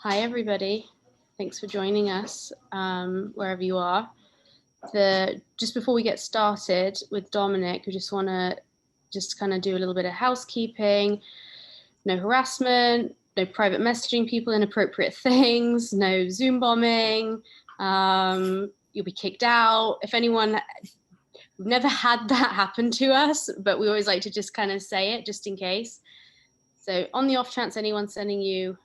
Hi, everybody. Thanks for joining us, wherever you are. Just before we get started with Dominic, we just want to kind of do a little bit of housekeeping. No harassment, no private messaging people inappropriate things, no Zoom bombing. You'll be kicked out. If anyone, we've never had that happen to us, but we always like to just kind of say it just in case. So on the off chance anyone's sending you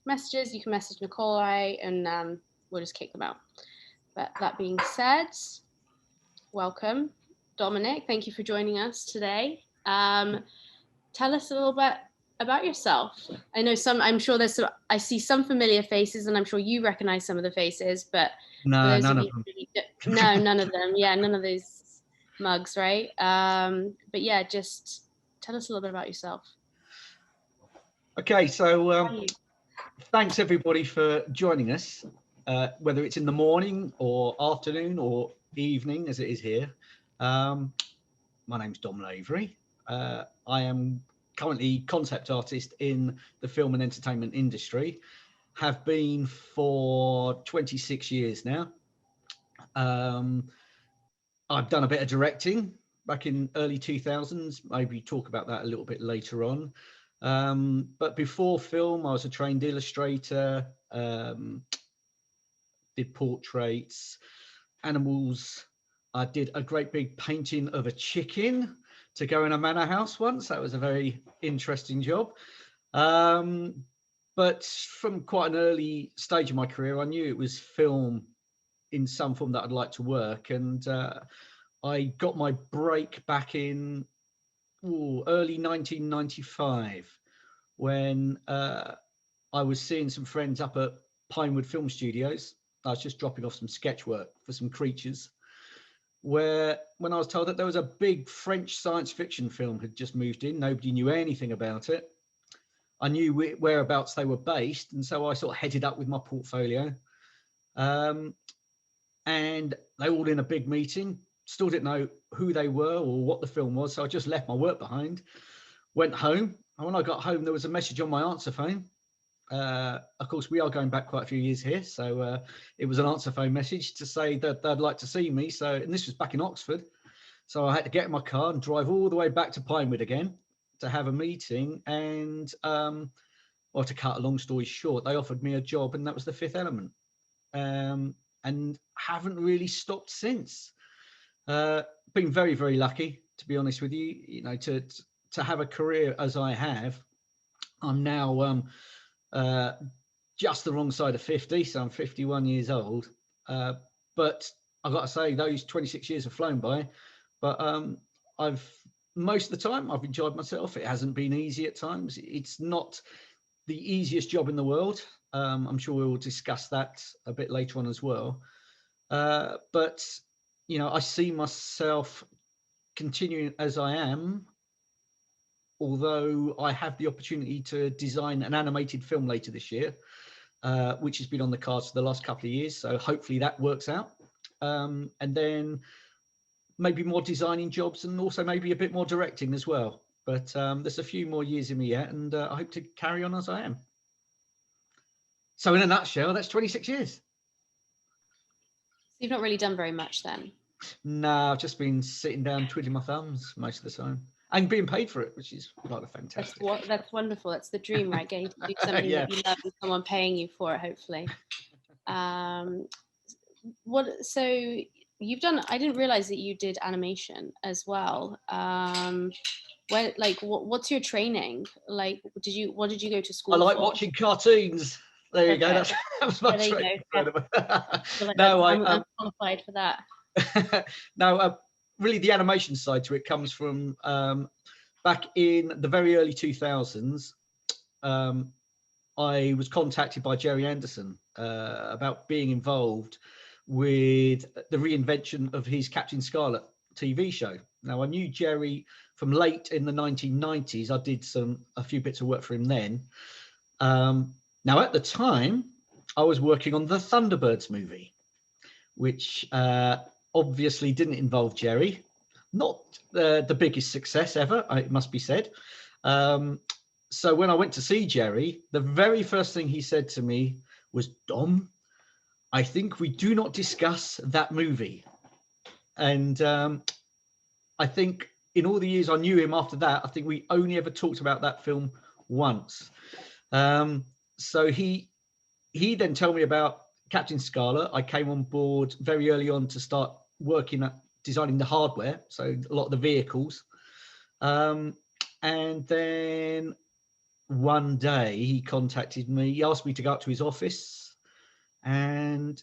messages, you can message Nicole or I, and we'll just kick them out. But that being said, welcome, Dominic. Thank you for joining us today. Tell us a little bit about yourself. I know I'm sure I see some familiar faces, and I'm sure you recognize some of the faces, but no, none of them. No, none of them. Yeah, none of those mugs, right? But yeah, just tell us a little bit about yourself. Okay, so thanks everybody for joining us, whether it's in the morning or afternoon or evening as it is here. My name's Dom Lavery. I am currently concept artist in the film and entertainment industry, have been for 26 years now. I've done a bit of directing back in early 2000s, maybe talk about that a little bit later on. But before film, I was a trained illustrator, did portraits, animals. I did a great big painting of a chicken to go in a manor house once. That was a very interesting job. But from quite an early stage of my career, I knew it was film in some form that I'd like to work. And I got my break back in early 1995 when I was seeing some friends up at Pinewood Film Studios. I was just dropping off some sketch work for some creatures, when I was told that there was a big French science fiction film had just moved in. Nobody knew anything about it. I knew whereabouts they were based, and so I sort of headed up with my portfolio. And they all in a big meeting, still didn't know who they were or what the film was, so I just left my work behind, went home, and when I got home there was a message on my answer phone. Of course, we are going back quite a few years here, so it was an answer phone message to say that they'd like to see me. So, and this was back in Oxford, so I had to get in my car and drive all the way back to Pinewood again to have a meeting. And well, to cut a long story short, they offered me a job, and that was The Fifth Element, and haven't really stopped since. Been very, very lucky, to be honest with you. You know, to have a career as I have. I'm now just the wrong side of 50, so I'm 51 years old. But I've got to say, those 26 years have flown by. But most of the time I've enjoyed myself. It hasn't been easy at times. It's not the easiest job in the world. I'm sure we'll discuss that a bit later on as well. But you know, I see myself continuing as I am, although I have the opportunity to design an animated film later this year, which has been on the cards for the last couple of years. So hopefully that works out. And then maybe more designing jobs, and also maybe a bit more directing as well. But there's a few more years in me yet, and I hope to carry on as I am. So in a nutshell, that's 26 years. So you've not really done very much then? No, I've just been sitting down twiddling my thumbs most of the time and being paid for it, which is rather fantastic. That's wonderful. That's the dream, right? Getting to do something that you love and someone paying you for it, hopefully. So you've done, I didn't realize that you did animation as well. What's your training? Like, what did you go to school for? I like for? watching cartoons. There you go. That was my training. No, I'm qualified for that. No, really the animation side to it comes from back in the very early 2000s. I was contacted by Jerry Anderson about being involved with the reinvention of his Captain Scarlet TV show. Now, I knew Jerry from late in the 1990s. I did a few bits of work for him then. Now, at the time, I was working on the Thunderbirds movie, which obviously didn't involve Jerry. Not the biggest success ever, it must be said. So when I went to see Jerry, the very first thing he said to me was, "Dom, I think we do not discuss that movie." And I think in all the years I knew him after that, I think we only ever talked about that film once. So he then told me about Captain Scarlet. I came on board very early on to start working at designing the hardware, so a lot of the vehicles. And then one day he contacted me. He asked me to go up to his office, and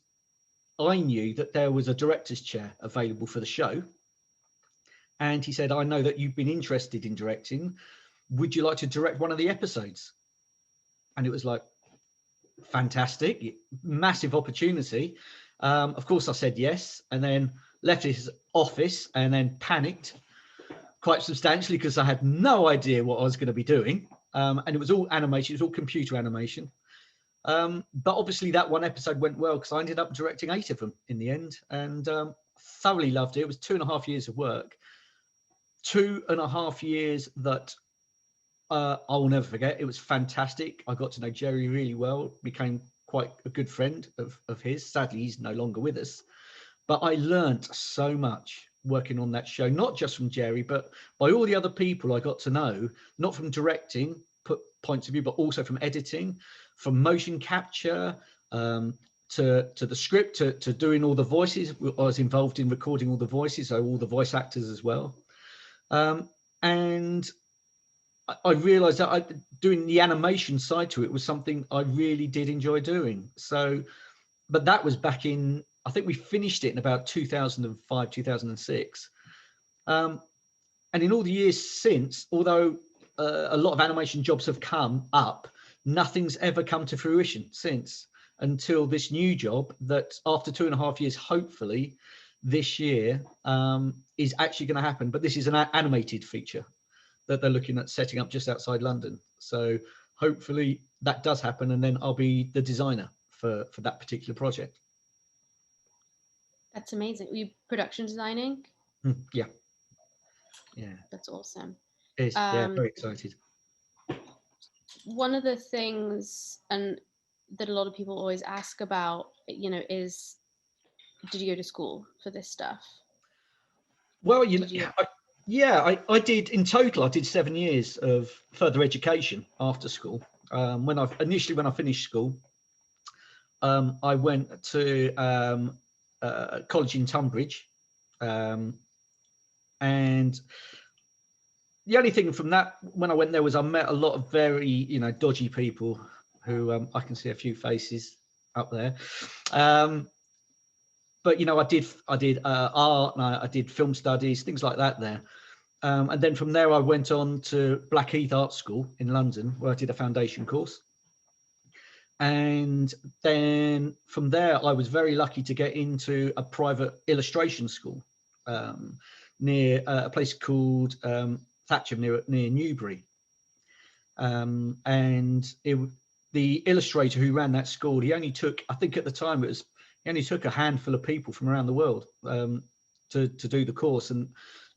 I knew that there was a director's chair available for the show. And he said, "I know that you've been interested in directing. Would you like to direct one of the episodes?" And it was like, fantastic, massive opportunity. Of course, I said yes, and then left his office and then panicked quite substantially because I had no idea what I was going to be doing. And it was all animation, it was all computer animation. But obviously that one episode went well because I ended up directing 8 of them in the end, and thoroughly loved it. It was 2.5 years of work. 2.5 years that I will never forget. It was fantastic. I got to know Jerry really well, became quite a good friend of his. Sadly, he's no longer with us. But I learned so much working on that show, not just from Jerry, but by all the other people I got to know, not from directing points of view, but also from editing, from motion capture, to the script, to doing all the voices. I was involved in recording all the voices, so all the voice actors as well. And I realized that doing the animation side to it was something I really did enjoy doing. So, but that was back in, I think we finished it in about 2005, 2006. And in all the years since, although a lot of animation jobs have come up, nothing's ever come to fruition since, until this new job that after 2.5 years, hopefully this year, is actually going to happen. But this is an animated feature that they're looking at setting up just outside London. So hopefully that does happen, and then I'll be the designer for that particular project. That's amazing. Were you production designing? Yeah. That's awesome. Very excited. One of the things and that a lot of people always ask about, is, did you go to school for this stuff? Well, I did. In total, I did 7 years of further education after school. When I finished school, I went to college in Tunbridge, and the only thing from that when I went there was I met a lot of very dodgy people who I can see a few faces up there. But I did art, and I did film studies, things like that there. And then from there, I went on to Blackheath Art School in London, where I did a foundation course. And then from there, I was very lucky to get into a private illustration school near a place called Thatcham, near Newbury. And the illustrator who ran that school, he only took, I think at the time he only took a handful of people from around the world to do the course. And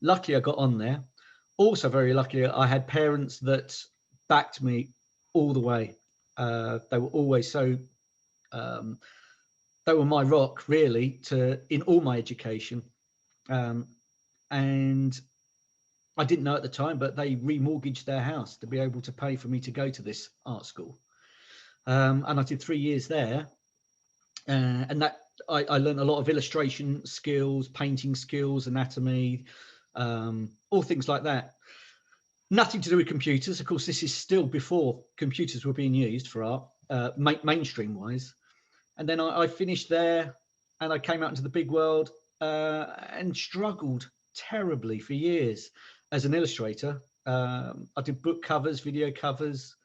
luckily I got on there. Also very luckily, I had parents that backed me all the way. They were always so, they were my rock really in all my education. And I didn't know at the time, but they remortgaged their house to be able to pay for me to go to this art school. And I did 3 years there. And that I learned a lot of illustration skills, painting skills, anatomy, all things like that. Nothing to do with computers. Of course, this is still before computers were being used for art, mainstream wise. And then I finished there, and I came out into the big world and struggled terribly for years as an illustrator. I did book covers, video covers,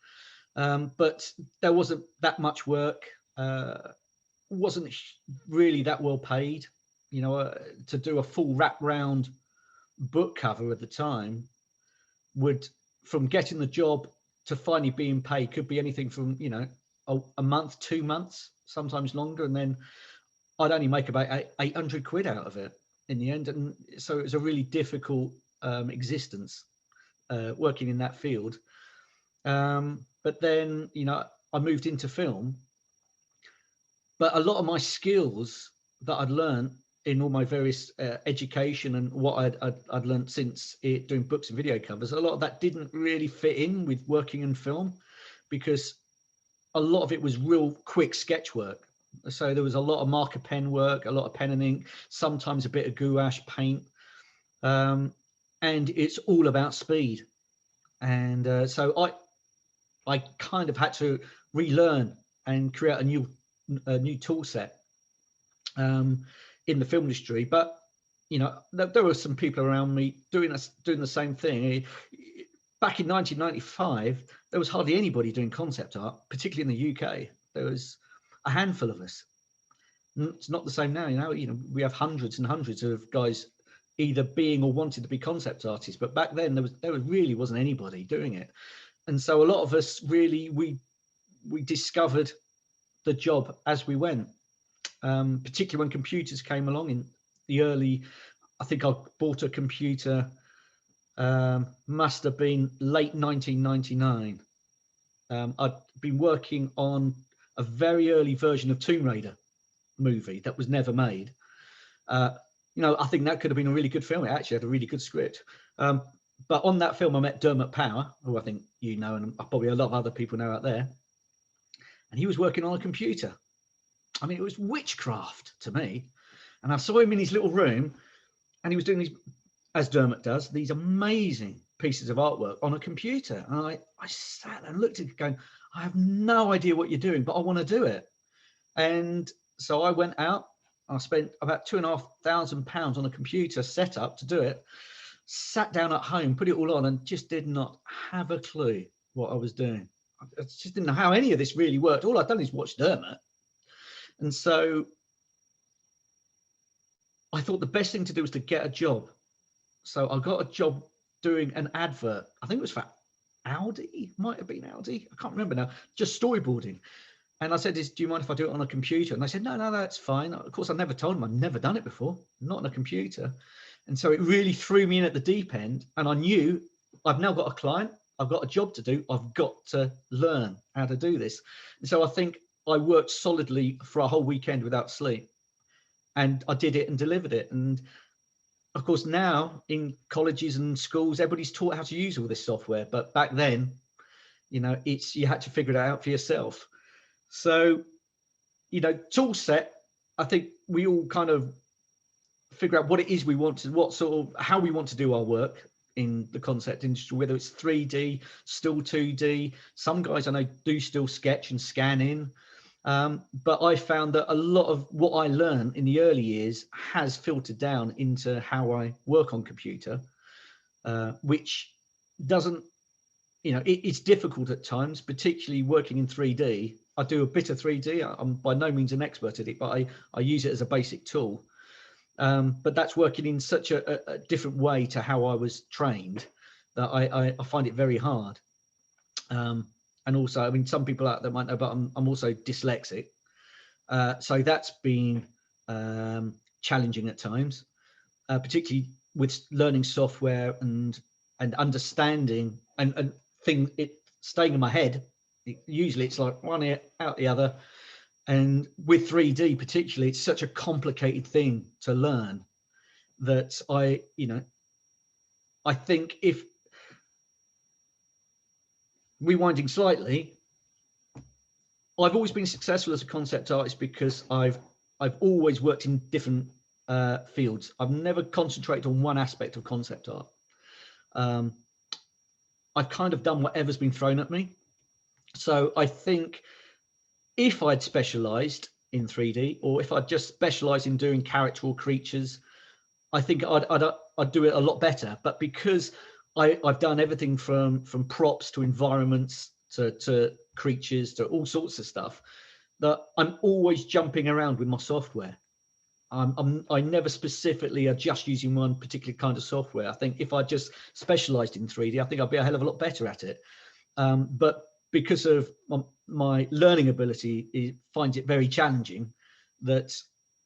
but there wasn't that much work. Wasn't really that well paid, to do a full wraparound book cover at the time from getting the job to finally being paid could be anything from a month, 2 months, sometimes longer, and then I'd only make about 800 quid out of it in the end. And so it was a really difficult existence working in that field. But then, you know, I moved into film. But a lot of my skills that I'd learned in all my various education and what I'd learned since doing books and video covers, a lot of that didn't really fit in with working in film, because a lot of it was real quick sketch work. So there was a lot of marker pen work, a lot of pen and ink, sometimes a bit of gouache paint. And it's all about speed. And so I kind of had to relearn and create a new tool set in the film industry. But you know, there were some people around me doing the same thing. Back in 1995, there was hardly anybody doing concept art, particularly in the UK. There was a handful of us. It's not the same now. You know, we have hundreds and hundreds of guys either being or wanting to be concept artists. But back then, there really wasn't anybody doing it. And so a lot of us really, we discovered the job as we went, particularly when computers came along in the early, I think I bought a computer, must have been late 1999. I'd been working on a very early version of Tomb Raider movie that was never made. You know, I think that could have been a really good film. It actually had a really good script. But on that film, I met Dermot Power, who I think you know, and probably a lot of other people know out there. And he was working on a computer. I mean, it was witchcraft to me. And I saw him in his little room, and he was doing these, as Dermot does, these amazing pieces of artwork on a computer. And I sat there and looked at it going, I have no idea what you're doing, but I want to do it. And so I went out. I spent about £2,500 on a computer setup to do it. Sat down at home, put it all on, and just did not have a clue what I was doing. I just didn't know how any of this really worked. All I'd done is watch Dermot. And so I thought the best thing to do was to get a job. So I got a job doing an advert. I think it was for Audi, might have been Audi. I can't remember now, just storyboarding. And I said, do you mind if I do it on a computer? And they said, no, that's fine. Of course, I never told them I'd never done it before, not on a computer. And so it really threw me in at the deep end. And I knew I've now got a client. I've got a job to do. I've got to learn how to do this. And so I think I worked solidly for a whole weekend without sleep. And I did it and delivered it. And of course, now in colleges and schools, everybody's taught how to use all this software. But back then, you know, you had to figure it out for yourself. So, you know, tool set, I think we all kind of figure out what it is we want to, how we want to do our work in the concept industry, whether it's 3D, still 2D. Some guys I know do still sketch and scan in. But I found that a lot of what I learned in the early years has filtered down into how I work on computer, which doesn't, you know, it's difficult at times, particularly working in 3D. I do a bit of 3D. I'm by no means an expert at it, but I use it as a basic tool. But that's working in such a different way to how I was trained that I find it very hard. And also, I mean, some people out there might know, but I'm also dyslexic. So that's been challenging at times, particularly with learning software and understanding and staying in my head. Usually it's like one ear out the other. And with 3D particularly, it's such a complicated thing to learn that I think, if rewinding slightly, I've always been successful as a concept artist because I've always worked in different fields. I've never concentrated on one aspect of concept art. I've kind of done whatever's been thrown at me. So I think if I'd specialized in 3D, or if I'd just specialized in doing character or creatures, I think I'd do it a lot better. But because I've done everything from props to environments to creatures to all sorts of stuff, that I'm always jumping around with my software. I never specifically are just using one particular kind of software. I think if I just specialized in 3D, I think I'd be a hell of a lot better at it. But because of my learning ability, it finds it very challenging that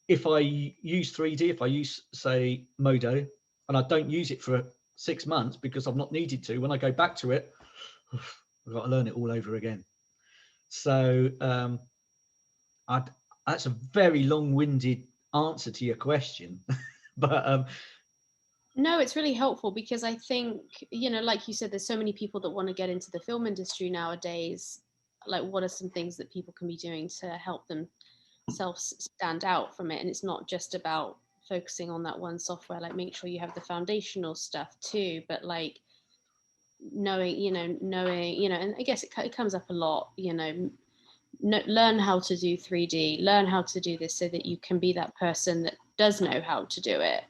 if I use 3D, if I use, say, Modo, and I don't use it for 6 months because I've not needed to, when I go back to it, I've got to learn it all over again. So that's a very long-winded answer to your question, but no, it's really helpful because I think, like you said, there's so many people that want to get into the film industry nowadays. Like, what are some things that people can be doing to help themselves stand out from it? And it's not just about focusing on that one software. Like, make sure you have the foundational stuff too, but like knowing, and I guess it comes up a lot, learn how to do 3D, learn how to do this so that you can be that person that does know how to do it.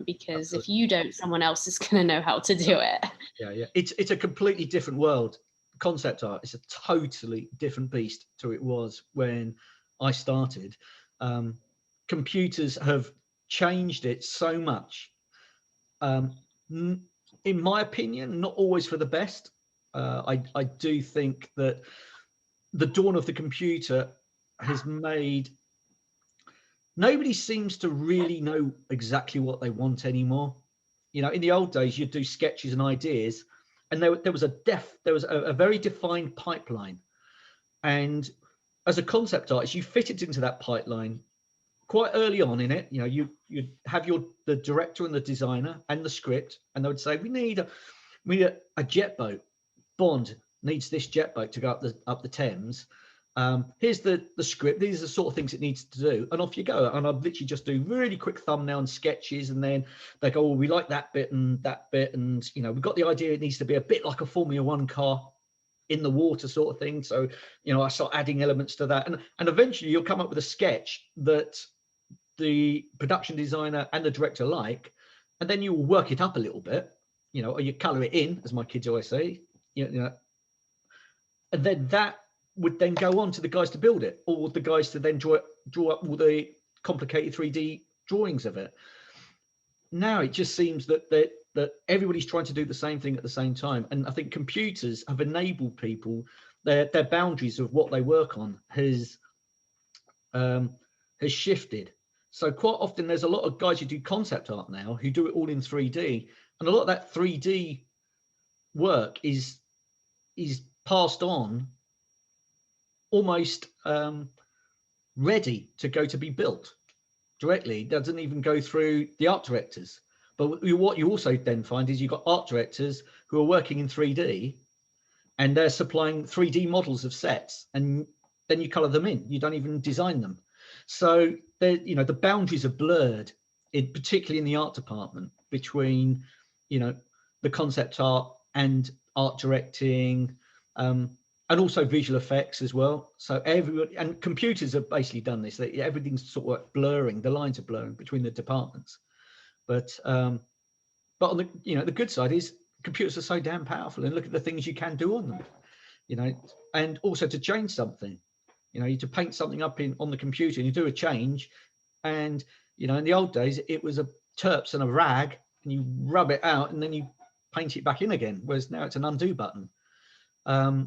Because if you don't, someone else is going to know how to do it. Yeah. It's a completely different world. Concept art is a totally different beast to it was when I started. Computers have changed it so much. In my opinion, not always for the best. I do think that the dawn of the computer has made nobody seems to really know exactly what they want anymore. In the old days, you'd do sketches and ideas, and there was a very defined pipeline. And as a concept artist, you fit it into that pipeline quite early on in it. You'd have the director and the designer and the script, and they would say, we need a jet boat. Bond needs this jet boat to go up the Thames. Here's the script. These are the sort of things it needs to do, and off you go. And I'd literally just do really quick thumbnail and sketches, and then they go, we like that bit and that bit, and we've got the idea it needs to be a bit like a Formula One car in the water sort of thing. So I start adding elements to that, and eventually you'll come up with a sketch that the production designer and the director like, and then you will work it up a little bit, or you color it in, as my kids always say, and then that would then go on to the guys to build it, or the guys to then draw up all the complicated 3D drawings of it. Now it just seems that everybody's trying to do the same thing at the same time, and I think computers have enabled people, their boundaries of what they work on has shifted. So quite often there's a lot of guys who do concept art now who do it all in 3D, and a lot of that 3D work is passed on almost ready to go to be built directly. It doesn't even go through the art directors. But what you also then find is you've got art directors who are working in 3D, and they're supplying 3D models of sets, and then you color them in. You don't even design them. So the boundaries are blurred, particularly in the art department, between the concept art and art directing, and also visual effects as well. So everybody, and computers have basically done this. Everything's sort of blurring. The lines are blurring between the departments. But on the the good side is computers are so damn powerful, and look at the things you can do on them. And also to change something, to paint something up on the computer, and you do a change, and in the old days it was a terps and a rag, and you rub it out and then you paint it back in again. Whereas now it's an undo button.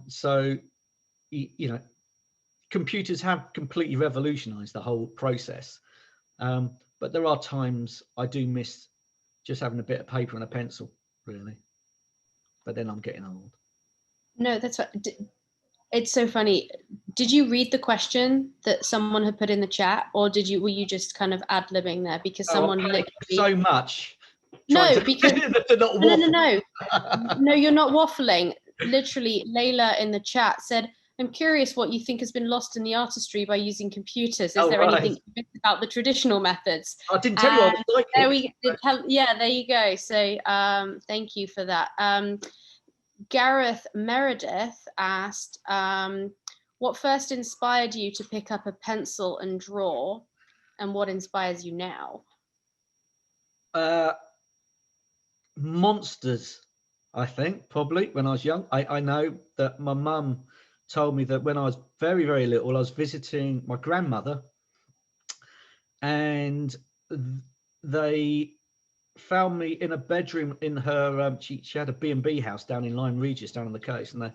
So computers have completely revolutionized the whole process. But there are times I do miss just having a bit of paper and a pencil, really. But then I'm getting old. No, that's what. It's so funny. Did you read the question that someone had put in the chat, or were you just kind of ad-libbing there because someone literally so much? No, because no, you're not waffling. Literally, Layla in the chat said, I'm curious what you think has been lost in the artistry by using computers. Is there anything you missed about the traditional methods? I didn't tell you I was psychic. There you go. So thank you for that. Gareth Meredith asked, what first inspired you to pick up a pencil and draw, and what inspires you now? Monsters, I think, probably, when I was young. I know that my mum told me that when I was very, very little, I was visiting my grandmother, and they found me in a bedroom in her, she had a B&B house down in Lyme Regis, down on the coast, and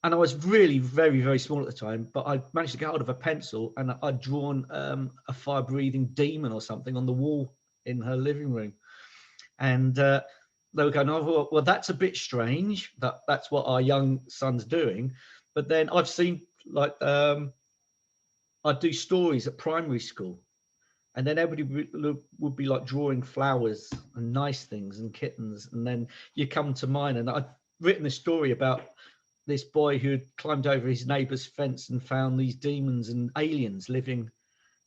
I was really very, very small at the time, but I managed to get hold of a pencil, and I'd drawn a fire-breathing demon or something on the wall in her living room. And they were going, oh, well, that's a bit strange. That's what our young son's doing. But then I've seen, like, I do stories at primary school, and then everybody would be like drawing flowers and nice things and kittens. And then you come to mine, and I've written a story about this boy who had climbed over his neighbour's fence and found these demons and aliens living,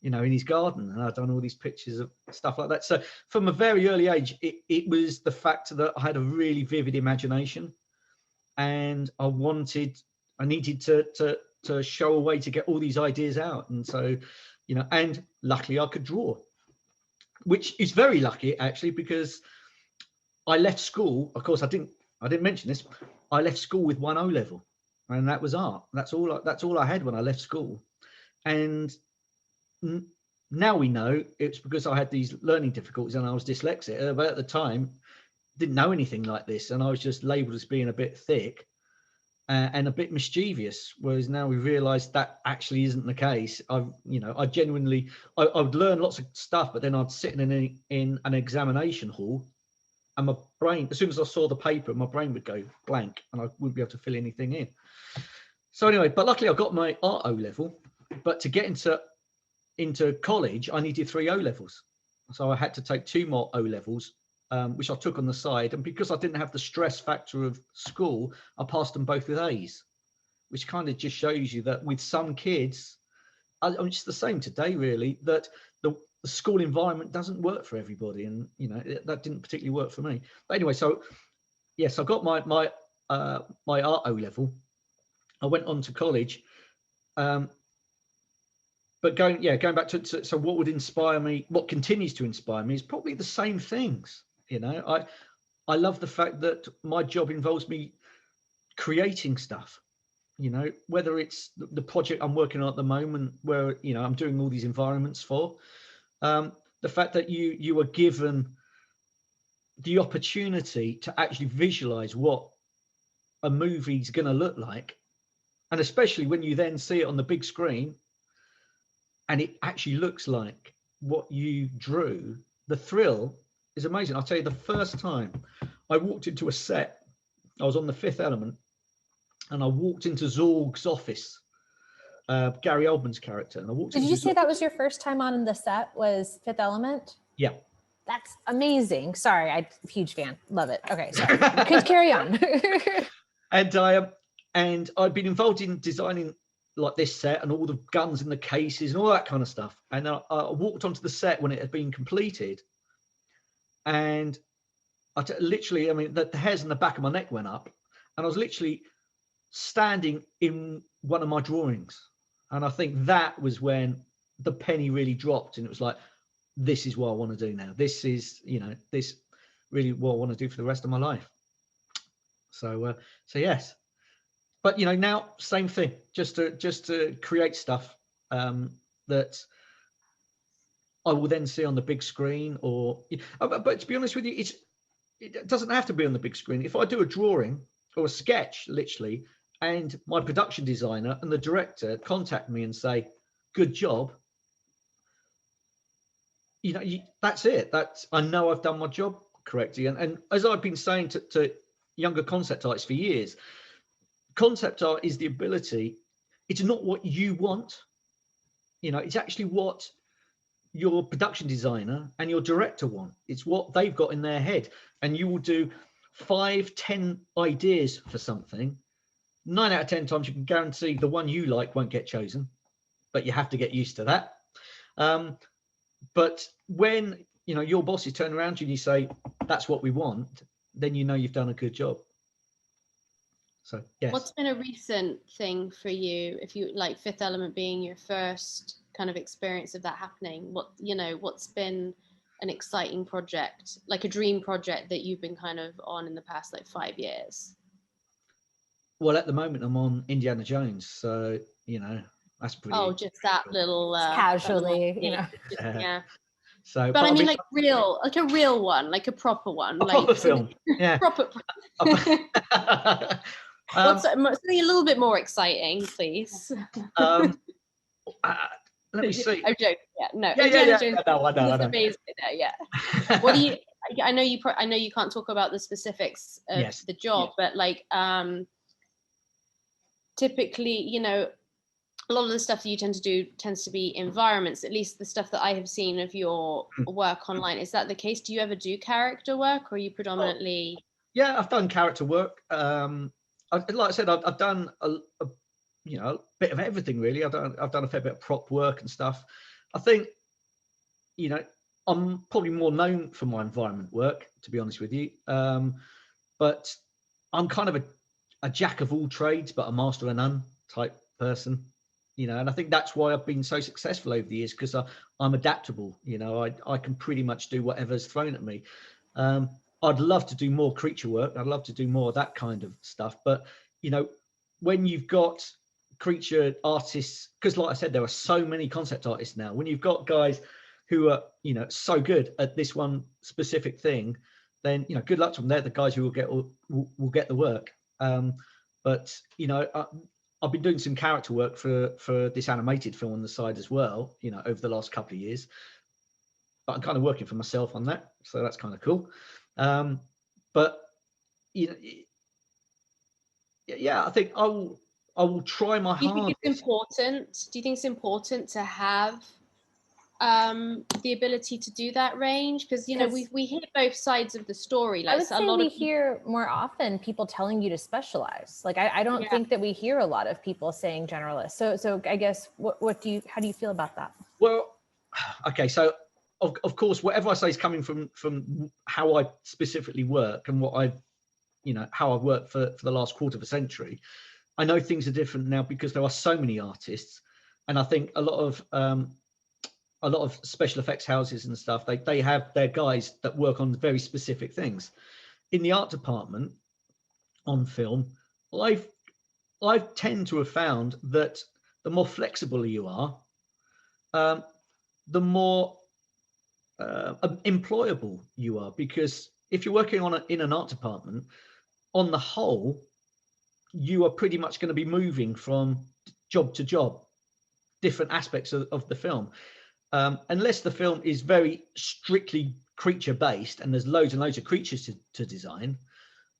in his garden. And I've done all these pictures of stuff like that. So from a very early age, it was the fact that I had a really vivid imagination, and I needed to show a way to get all these ideas out. And so, and luckily I could draw, which is very lucky actually, because I left school. Of course, I didn't mention this. I left school with 1 O level, and that was art. That's all I had when I left school. And now we know it's because I had these learning difficulties and I was dyslexic. But at the time, didn't know anything like this, and I was just labelled as being a bit thick and a bit mischievous. Whereas now we realise that actually isn't the case. I would learn lots of stuff, but then I'd sit in an examination hall, and my brain, as soon as I saw the paper, my brain would go blank and I wouldn't be able to fill anything in. So anyway, but luckily I got my art O level, but to get into college, I needed 3 O levels. So I had to take 2 more O levels, which I took on the side. And because I didn't have the stress factor of school, I passed them both with A's, which kind of just shows you that with some kids, it's the same today really, that the school environment doesn't work for everybody. And, that didn't particularly work for me. But anyway, so yes, I got my art O level. I went on to college. But going back to so what would inspire me, what continues to inspire me is probably the same things. I love the fact that my job involves me creating stuff, whether it's the project I'm working on at the moment where, I'm doing all these environments for, the fact that you are given the opportunity to actually visualize what a movie's going to look like. And especially when you then see it on the big screen and it actually looks like what you drew, the thrill is amazing. I'll tell you, the first time I walked into a set, I was on The Fifth Element, and I walked into Zorg's office, Gary Oldman's character. And I walked. Did you say that was your first time on the set? Was Fifth Element? Yeah. That's amazing. Sorry, I'm a huge fan. Love it. Okay, sorry. Please carry on. And I'd been involved in designing like this set and all the guns in the cases and all that kind of stuff. And I walked onto the set when it had been completed, and literally, I mean, the hairs in the back of my neck went up, and I was literally standing in one of my drawings. And I think that was when the penny really dropped, and it was like, this is what I want to do now. This is, this really what I want to do for the rest of my life. So yes. But now same thing, just to create stuff that I will then see on the big screen, or but to be honest with you, it doesn't have to be on the big screen. If I do a drawing or a sketch, literally, and my production designer and the director contact me and say, "Good job," that's it. I know I've done my job correctly. And as I've been saying to younger concept artists for years, concept art is the ability. It's not what you want. It's actually what your production designer and your director want. It's what they've got in their head. And you will do 5-10 ideas for something. 9 out of 10 times you can guarantee the one you like won't get chosen, but you have to get used to that. But when your bosses turn around to you and you say, that's what we want, then you've done a good job. So yes. What's been a recent thing for you, if you like Fifth Element being your first kind of experience of that happening? What's been an exciting project, like a dream project that you've been kind of on in the past 5 years? Well, at the moment I'm on Indiana Jones, so that's pretty. Oh, just that little casually, yeah. So, but I mean, like a real one, like a proper one, like proper film. Yeah. Proper. Something a little bit more exciting, please. Let me see. I'm joking. Yeah, no. Yeah. Jones, I know. amazing. Yeah. What do you? I know I know you can't talk about the specifics of Yes. the job, but like typically, you know, a lot of the stuff that you tend to do tends to be environments, at least the stuff that I have seen of your work online. Is that the case? Do you ever do character work, or are you predominantly? Yeah, I've done character work. Like I said, I've done a bit of everything really. I've done a fair bit of prop work and stuff. I think, you know, I'm probably more known for my environment work, to be honest with you. But I'm kind of a jack of all trades, but a master of none type person, you know. And I think that's why I've been so successful over the years, because I'm adaptable. You know, I can pretty much do whatever's thrown at me. I'd love to do more creature work. I'd love to do more of that kind of stuff. But, you know, when you've got creature artists, because like I said, there are so many concept artists now. When you've got guys who are, you know, so good at this one specific thing, then, you know, good luck to them. They're the guys who will get the work. But, you know, I've been doing some character work for this animated film on the side as well, you know, over the last couple of years. But I'm kind of working for myself on that, so that's kind of cool. But, you know, yeah, I think I will try my hardest. Do you think it's important? Do you think it's important to have the ability to do that range? Because, you know, we hear both sides of the story. Like, I would say we hear more often people telling you to specialize. Like, I don't think that we hear a lot of people saying generalist. So I guess how do you feel about that? Well, okay, so of course, whatever I say is coming from how I specifically work and what I, you know, how I've worked for the last quarter of a century. I know things are different now because there are so many artists, and I think a lot of special effects houses and stuff, they have their guys that work on very specific things. In the art department on film, I've tend to have found that the more flexible you are, the more employable you are, because if you're working in an art department, on the whole, you are pretty much going to be moving from job to job, different aspects of the film. Unless the film is very strictly creature based and there's loads and loads of creatures to design,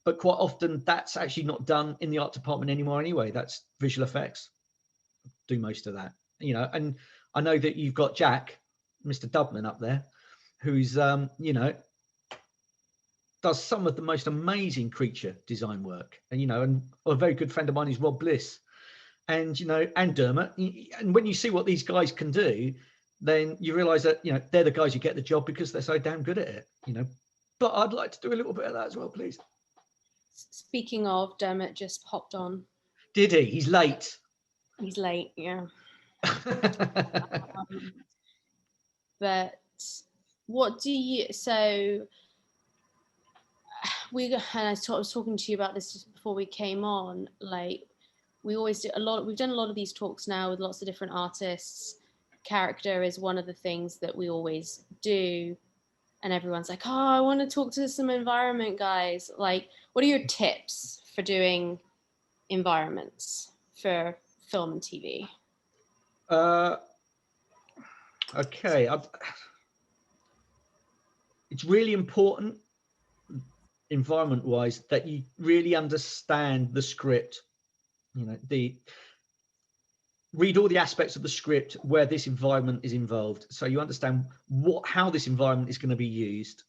but quite often that's actually not done in the art department anymore anyway. That's visual effects do most of that, you know. And I know that you've got Jack, Mr. Dubman up there, who's you know, does some of the most amazing creature design work. And, you know, and a very good friend of mine is Rob Bliss, and, you know, and Dermot. And when you see what these guys can do, then you realize that, you know, they're the guys who get the job because they're so damn good at it, you know. But I'd like to do a little bit of that as well, please. Speaking of, Dermot just popped on. Did he? He's late. He's late, yeah. But what do you, so and I was talking to you about this just before we came on, like, we always do we've done a lot of these talks now with lots of different artists. Character is one of the things that we always do, and everyone's like, oh, I want to talk to some environment guys. Like, what are your tips for doing environments for film and TV? Okay, it's really important, environment wise, that you really understand the script. You know, read all the aspects of the script where this environment is involved, so you understand how this environment is going to be used,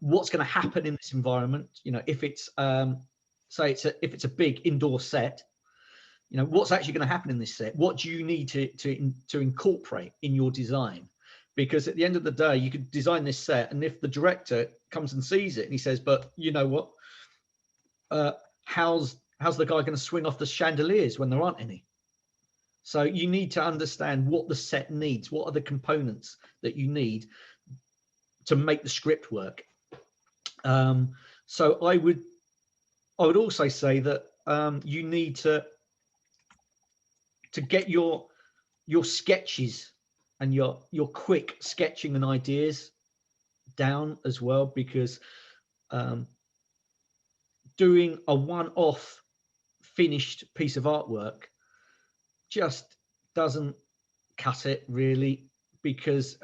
what's going to happen in this environment. You know, if it's if it's a big indoor set, you know, what's actually going to happen in this set, what do you need to incorporate in your design. Because at the end of the day, you could design this set, and if the director comes and sees it and he says, but you know what, how's the guy going to swing off the chandeliers when there aren't any? So you need to understand what the set needs, what are the components that you need to make the script work. So I would also say that you need to get your sketches and your quick sketching and ideas down as well, because doing a one-off finished piece of artwork just doesn't cut it really, because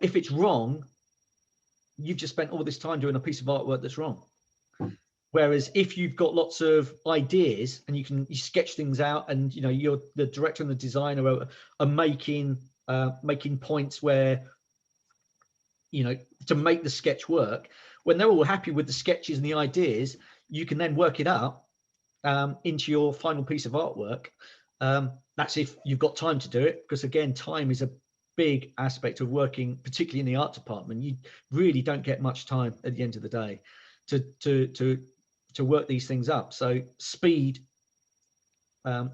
if it's wrong, you've just spent all this time doing a piece of artwork that's wrong. Whereas if you've got lots of ideas and you sketch things out, and you're the director and the designer are making points where to make the sketch work, when they're all happy with the sketches and the ideas, you can then work it up into your final piece of artwork. That's if you've got time to do it, because again, time is a big aspect of working, particularly in the art department. You really don't get much time at the end of the day to work these things up. So speed, and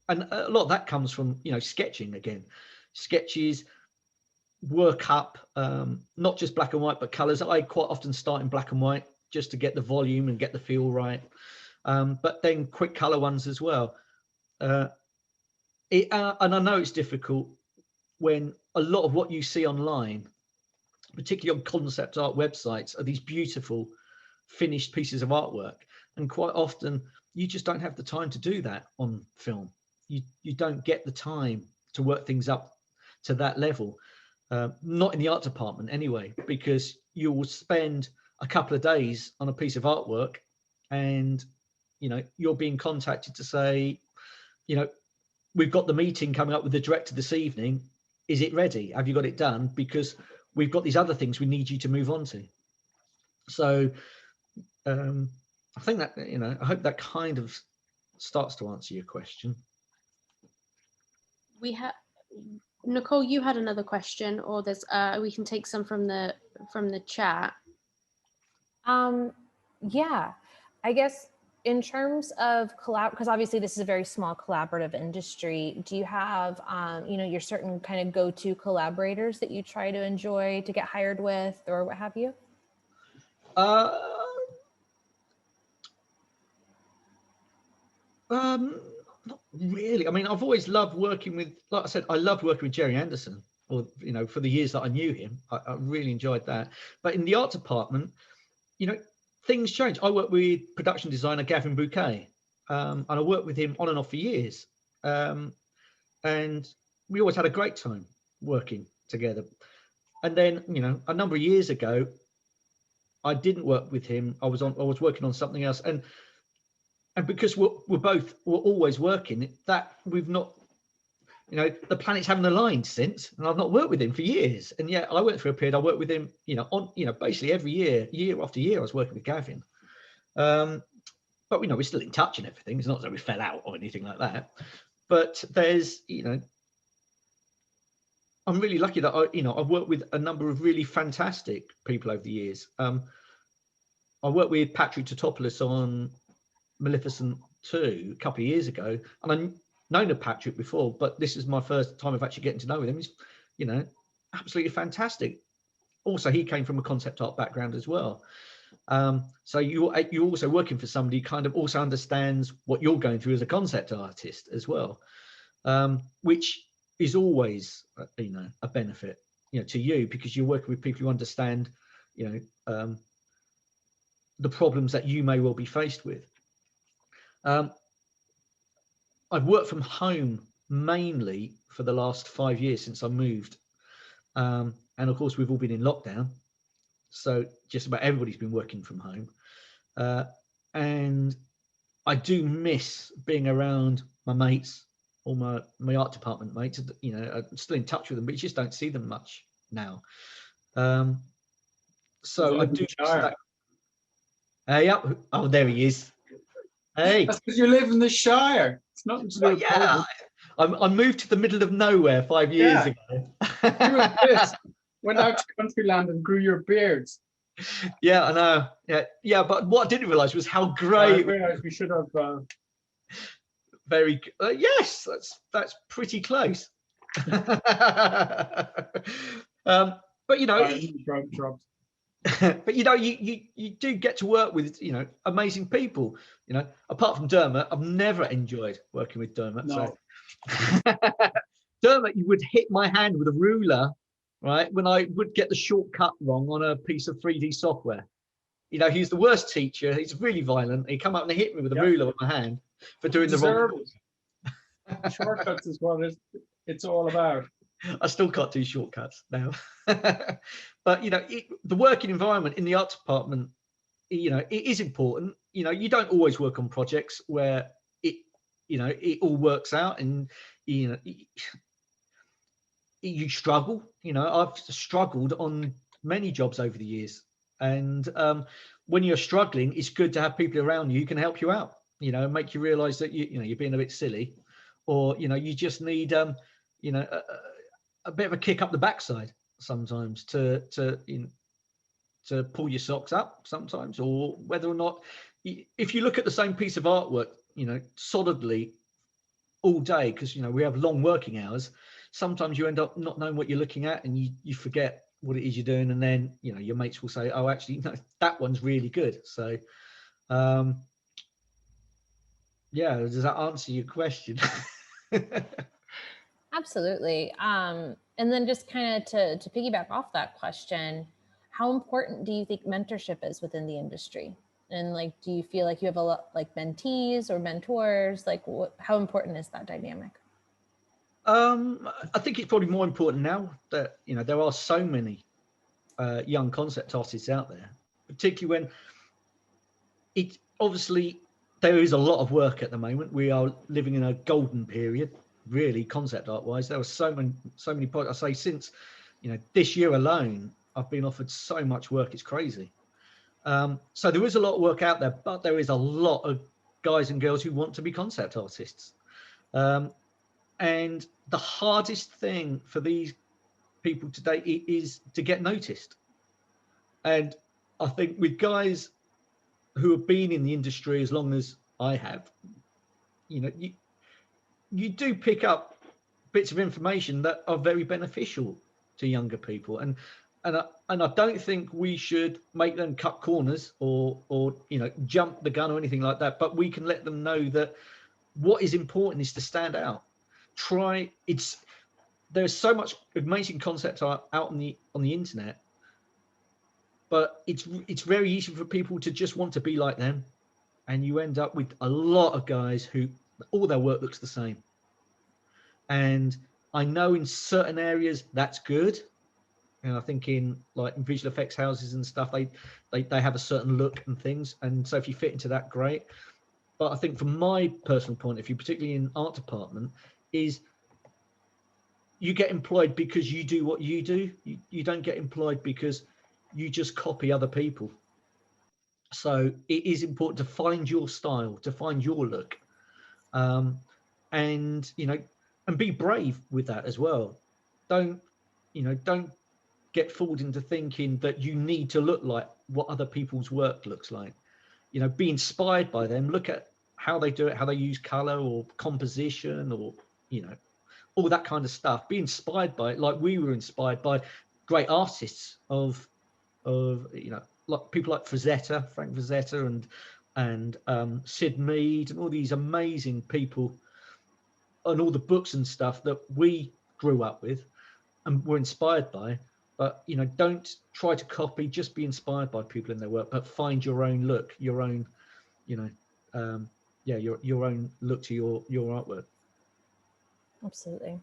a lot of that comes from sketching. Again, sketches work up not just black and white but colors. I quite often start in black and white just to get the volume and get the feel right, but then quick color ones as well. And I know it's difficult when a lot of what you see online, particularly on concept art websites, are these beautiful finished pieces of artwork, and quite often you just don't have the time to do that on film. You don't get the time to work things up to that level, not in the art department anyway, because you will spend a couple of days on a piece of artwork, and you're being contacted to say, we've got the meeting coming up with the director this evening, is it ready, have you got it done, because we've got these other things we need you to move on to. So I think that I hope that kind of starts to answer your question. We have Nicole, you had another question, or there's we can take some from the chat. Yeah, I guess in terms of because obviously this is a very small collaborative industry, do you have your certain kind of go-to collaborators that you try to enjoy to get hired with, or what have you? Not really. I mean, I've always loved working with, like I said, I loved working with Jerry Anderson, or for the years that I knew him. I really enjoyed that. But in the art department, things change. I work with production designer Gavin Bouquet, and I worked with him on and off for years, and we always had a great time working together. And then a number of years ago, I didn't work with him. I was working on something else, and because we're always working, that we've not, the planets haven't aligned since, and I've not worked with him for years. And yet I went through a period, I worked with him, on, basically every year after year, I was working with Gavin. But we're still in touch and everything. It's not that we fell out or anything like that. But there's, I'm really lucky that I've worked with a number of really fantastic people over the years. I worked with Patrick Totopoulos on Maleficent 2 a couple of years ago, and I've known of Patrick before, but this is my first time of actually getting to know him. He's absolutely fantastic. Also, he came from a concept art background as well, so you're also working for somebody who kind of also understands what you're going through as a concept artist as well, which is always a benefit to you, because you're working with people who understand the problems that you may well be faced with. I've worked from home mainly for the last 5 years since I moved. And of course, we've all been in lockdown. So just about everybody's been working from home. And I do miss being around my mates, or my art department mates. I'm still in touch with them, but you just don't see them much now. So I do miss that. Yeah. Oh, there he is. Hey, that's because you live in the Shire. It's nothing to do with yeah. I moved to the middle of nowhere 5 years ago. You were pissed. Went out to Countryland and grew your beards. Yeah, I know. Yeah. But what I didn't realise was how great. I realised we should have. Very yes, that's pretty close. But but you do get to work with amazing people. Apart from Dermot, I've never enjoyed working with Dermot. No. So. Dermot, you would hit my hand with a ruler, right, when I would get the shortcut wrong on a piece of 3D software. He's the worst teacher. He's really violent. He'd come up and hit me with a ruler with my hand for doing the wrong. Shortcuts is what it's all about. I still can't do shortcuts now. But, you know, the working environment in the art department, you know, it is important. You know, you don't always work on projects where it, you know, it all works out, and, you know, you struggle. You know, I've struggled on many jobs over the years. And when you're struggling, it's good to have people around you who can help you out, you know, make you realize that, you know, you're being a bit silly, or, you know, you just need, you know, a bit of a kick up the backside sometimes to you know, to pull your socks up sometimes, or whether or not, if you look at the same piece of artwork, you know, solidly all day, because, you know, we have long working hours, sometimes you end up not knowing what you're looking at, and you forget what it is you're doing, and then, you know, your mates will say, oh, actually, no, that one's really good. So yeah, does that answer your question? Absolutely. And then just kind of to piggyback off that question, how important do you think mentorship is within the industry? And like, do you feel like you have a lot like mentees or mentors? Like, how important is that dynamic? I think it's probably more important now that, you know, there are so many young concept artists out there, particularly when it obviously there is a lot of work at the moment. We are living in a golden period, really, concept art wise. There were so many projects. I say since, you know, this year alone, I've been offered so much work, it's crazy. So there is a lot of work out there, but there is a lot of guys and girls who want to be concept artists. And the hardest thing for these people today is to get noticed. And I think with guys who have been in the industry as long as I have, you know, you do pick up bits of information that are very beneficial to younger people, and I don't think we should make them cut corners or you know, jump the gun or anything like that. But we can let them know that what is important is to stand out. There's so much amazing concept art out on the internet, but it's very easy for people to just want to be like them, and you end up with a lot of guys who all their work looks the same. And I know in certain areas that's good, and I think in like in visual effects houses and stuff, they have a certain look and things, and so if you fit into that, great. But I think from my personal point of view, particularly in art department, is you get employed because you do what you do. You don't get employed because you just copy other people. So it is important to find your style, to find your look, and, you know, and be brave with that as well. Don't get fooled into thinking that you need to look like what other people's work looks like. You know, be inspired by them. Look at how they do it, how they use color or composition, or, you know, all that kind of stuff. Be inspired by it, like we were inspired by great artists of you know, like people like Frank Frazetta, and Sid Mead, and all these amazing people, and all the books and stuff that we grew up with and were inspired by. But, you know, don't try to copy, just be inspired by people in their work, but find your own look, your own, you know, your own look to your artwork. Absolutely.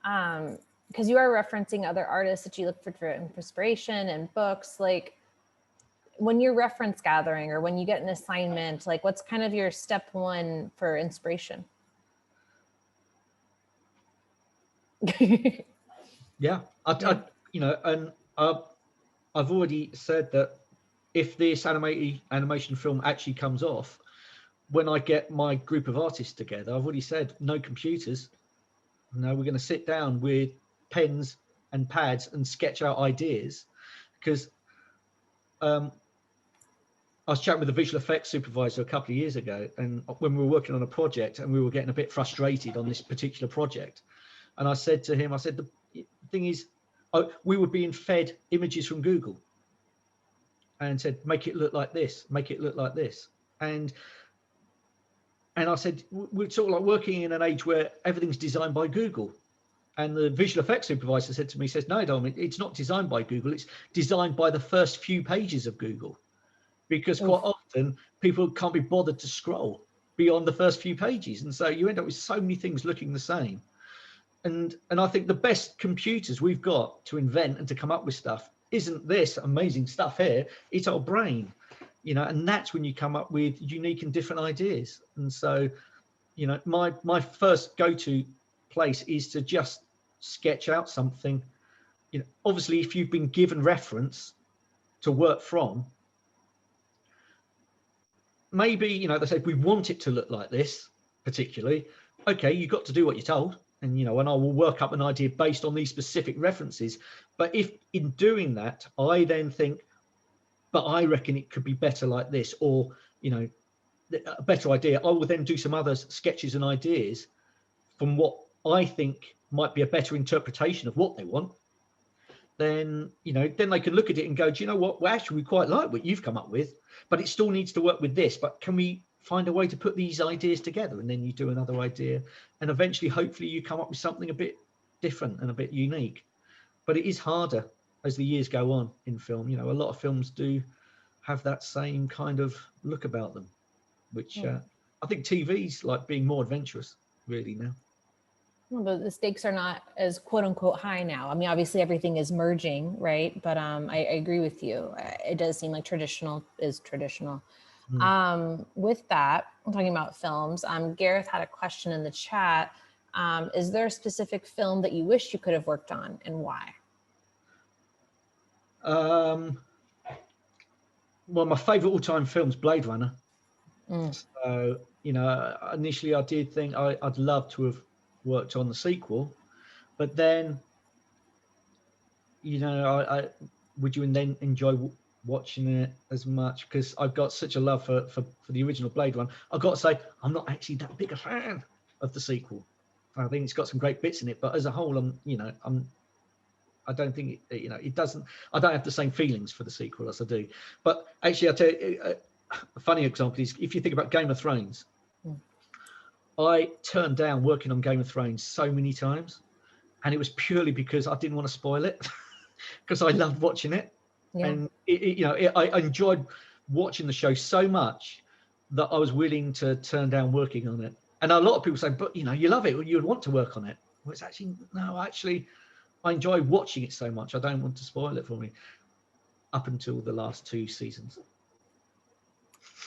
Because you are referencing other artists that you look for inspiration and books. Like, when you're reference gathering or when you get an assignment, like, what's kind of your step one for inspiration? Yeah, you know, and I've already said that if this animation film actually comes off, when I get my group of artists together, I've already said no computers. No, we're going to sit down with pens and pads and sketch out ideas, because I was chatting with a visual effects supervisor a couple of years ago, and when we were working on a project and we were getting a bit frustrated on this particular project, and I said to him, I said, the thing is, we were being fed images from Google and said, make it look like this, make it look like this. And I said, we're sort of like working in an age where everything's designed by Google. And the visual effects supervisor said to me, says, no, Dominic, it's not designed by Google. It's designed by the first few pages of Google, because quite often people can't be bothered to scroll beyond the first few pages. And so you end up with so many things looking the same. And I think the best computers we've got to invent and to come up with stuff isn't this amazing stuff here, it's our brain, you know, and that's when you come up with unique and different ideas. And so, you know, my first go-to place is to just sketch out something. You know, obviously, if you've been given reference to work from, maybe, you know, they say we want it to look like this particularly. Okay, you've got to do what you're told, and you know, and I will work up an idea based on these specific references. But if in doing that, I then think, but I reckon it could be better like this, or you know, a better idea, I will then do some other sketches and ideas from what I think might be a better interpretation of what they want. Then, you know, then they can look at it and go, do you know what? Well, actually, we quite like what you've come up with, but it still needs to work with this. But can we find a way to put these ideas together? And then you do another idea, and eventually, hopefully, you come up with something a bit different and a bit unique. But it is harder as the years go on in film. You know, a lot of films do have that same kind of look about them, which I think TV's like being more adventurous, really, now. Well, but the stakes are not as quote unquote high now. I mean, obviously everything is merging, right? But I agree with you. It does seem like traditional is traditional. With that, I'm talking about films. Gareth had a question in the chat. Is there a specific film that you wish you could have worked on, and why? Well, my favorite all-time film is Blade Runner. So, you know, initially I did think I'd love to have worked on the sequel, but then, you know, I would you then enjoy watching it as much, because I've got such a love for the original Blade Runner. I've got to say, I'm not actually that big a fan of the sequel. I think it's got some great bits in it, but as a whole, I don't think it, you know, it doesn't. I don't have the same feelings for the sequel as I do. But actually, I'll tell you a funny example is if you think about Game of Thrones. I turned down working on Game of Thrones so many times, and it was purely because I didn't want to spoil it, because I loved watching it, and I enjoyed watching the show so much that I was willing to turn down working on it. And a lot of people say, but you know, you love it, or you'd want to work on it. Well, it's actually no, actually, I enjoy watching it so much. I don't want to spoil it for me. Up until the last 2 seasons.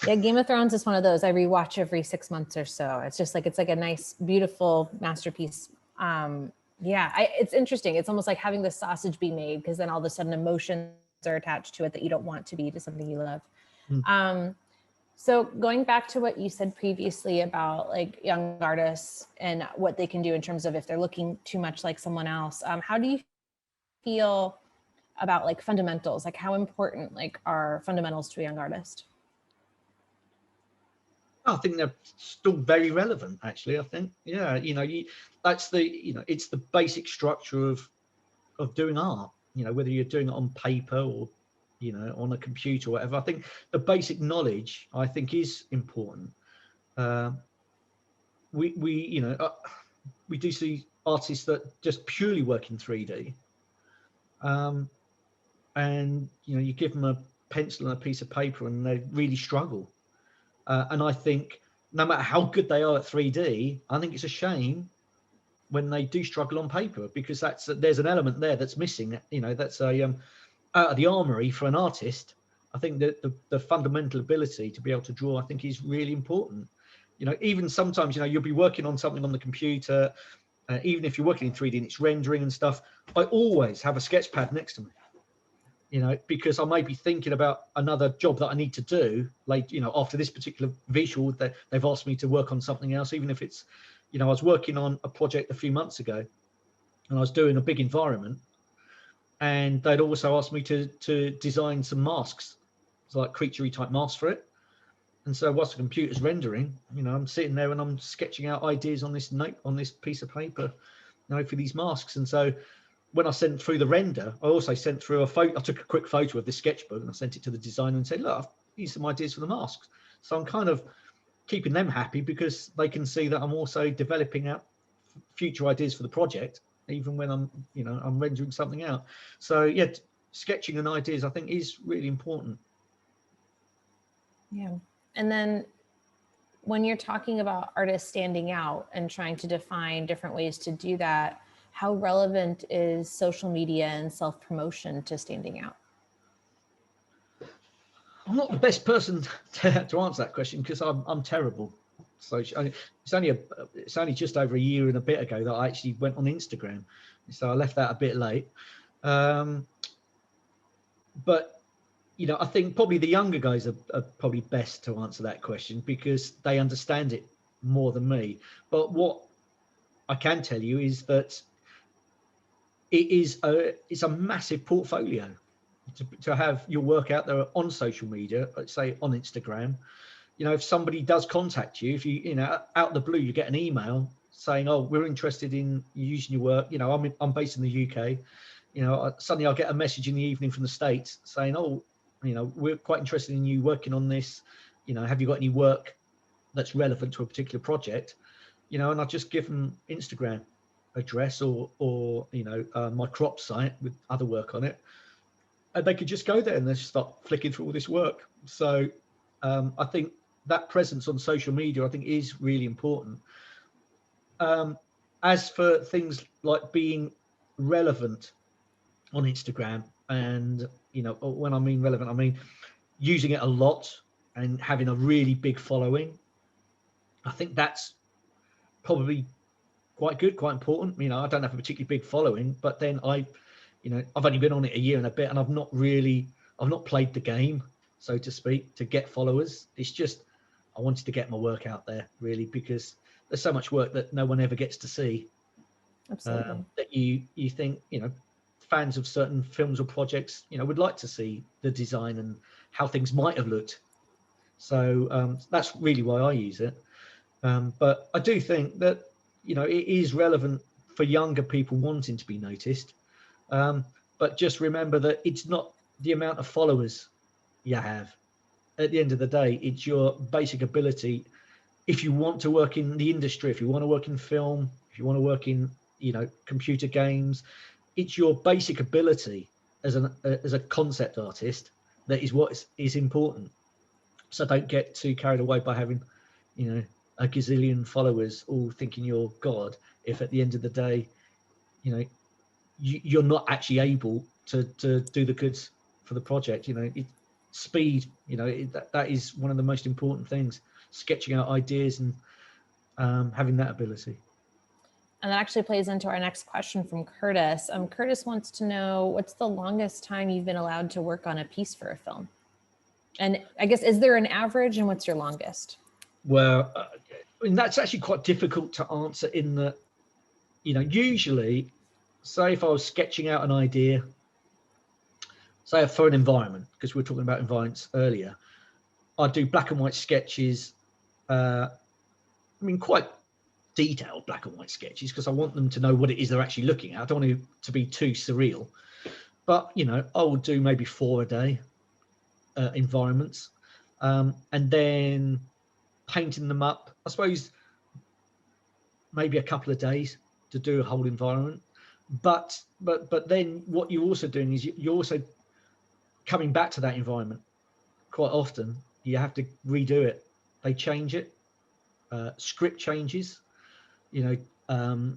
Yeah, Game of Thrones is one of those I rewatch every 6 months or so. It's just like, it's like a nice, beautiful masterpiece. It's interesting. It's almost like having the sausage be made, because then all of a sudden emotions are attached to it that you don't want to be to something you love. So going back to what you said previously about like young artists and what they can do in terms of if they're looking too much like someone else, how do you feel about like fundamentals? Like how important like are fundamentals to a young artist? I think they're still very relevant, actually. I think, yeah, you know, that's the, you know, it's the basic structure of doing art. You know, whether you're doing it on paper or, you know, on a computer or whatever. I think the basic knowledge, I think, is important. We you know, we do see artists that just purely work in 3D, and you know, you give them a pencil and a piece of paper, and they really struggle. And I think no matter how good they are at 3D, I think it's a shame when they do struggle on paper, because there's an element there that's missing. You know, that's a out of the armory for an artist. I think that the fundamental ability to be able to draw, I think, is really important. You know, even sometimes, you know, you'll be working on something on the computer, even if you're working in 3D and it's rendering and stuff. I always have a sketch pad next to me. You know, because I may be thinking about another job that I need to do, like, you know, after this particular visual, that they've asked me to work on something else, even if it's, you know, I was working on a project a few months ago and I was doing a big environment, and they'd also asked me to design some masks, it's like creature-y type masks for it. And so whilst the computer's rendering, you know, I'm sitting there and I'm sketching out ideas on this note, on this piece of paper, you know, for these masks. And so when I sent through the render, I also sent through a photo. I took a quick photo of this sketchbook and I sent it to the designer and said, look, these are some ideas for the masks. So I'm kind of keeping them happy, because they can see that I'm also developing out future ideas for the project, even when I'm, you know, I'm rendering something out. So yeah, sketching and ideas, I think, is really important. Yeah. And then when you're talking about artists standing out and trying to define different ways to do that, how relevant is social media and self-promotion to standing out? I'm not the best person to answer that question because I'm terrible. So it's only just over a year and a bit ago that I actually went on Instagram, so I left that a bit late. But you know, I think probably the younger guys are probably best to answer that question because they understand it more than me. But what I can tell you is that it's a massive portfolio to have your work out there on social media, let's say on Instagram. You know, if somebody does contact you, if you know, out of the blue, you get an email saying, oh, we're interested in using your work. You know, I'm based in the UK. You know, suddenly I'll get a message in the evening from the States saying, oh, you know, we're quite interested in you working on this. You know, have you got any work that's relevant to a particular project? You know, and I'll just give them Instagram address or you know, my crop site with other work on it. And they could just go there and they start flicking through all this work. So I think that presence on social media, I think, is really important. As for things like being relevant on Instagram, and you know, when I mean relevant, I mean using it a lot and having a really big following. I think that's probably quite good, quite important. You know, I don't have a particularly big following, but then you know, I've only been on it a year and a bit, and I've not played the game, so to speak, to get followers. It's just I wanted to get my work out there really, because there's so much work that no one ever gets to see. Absolutely. That you think, you know, fans of certain films or projects, you know, would like to see the design and how things might have looked. So that's really why I use it. But I do think that, you know, it is relevant for younger people wanting to be noticed. But just remember that it's not the amount of followers you have. At the end of the day, it's your basic ability. If you want to work in the industry, if you want to work in film, if you want to work in, you know, computer games, it's your basic ability as a concept artist that is what is important. So don't get too carried away by having, you know, a gazillion followers all thinking you're God, if at the end of the day, you know, you're not actually able to do the goods for the project. You know, speed, you know, that is one of the most important things, sketching out ideas and having that ability. And that actually plays into our next question from Curtis. Curtis wants to know, what's the longest time you've been allowed to work on a piece for a film? And I guess, is there an average, and what's your longest? Well, I mean, that's actually quite difficult to answer in that, you know, usually, say if I was sketching out an idea, say for an environment, because we were talking about environments earlier, I'd do black and white sketches. I mean, quite detailed black and white sketches, because I want them to know what it is they're actually looking at. I don't want it to be too surreal. But, you know, I would do maybe 4 a day environments. And then painting them up, I suppose maybe a couple of days to do a whole environment. But then what you're also doing is you're also coming back to that environment. Quite often you have to redo it. They change it, script changes, you know,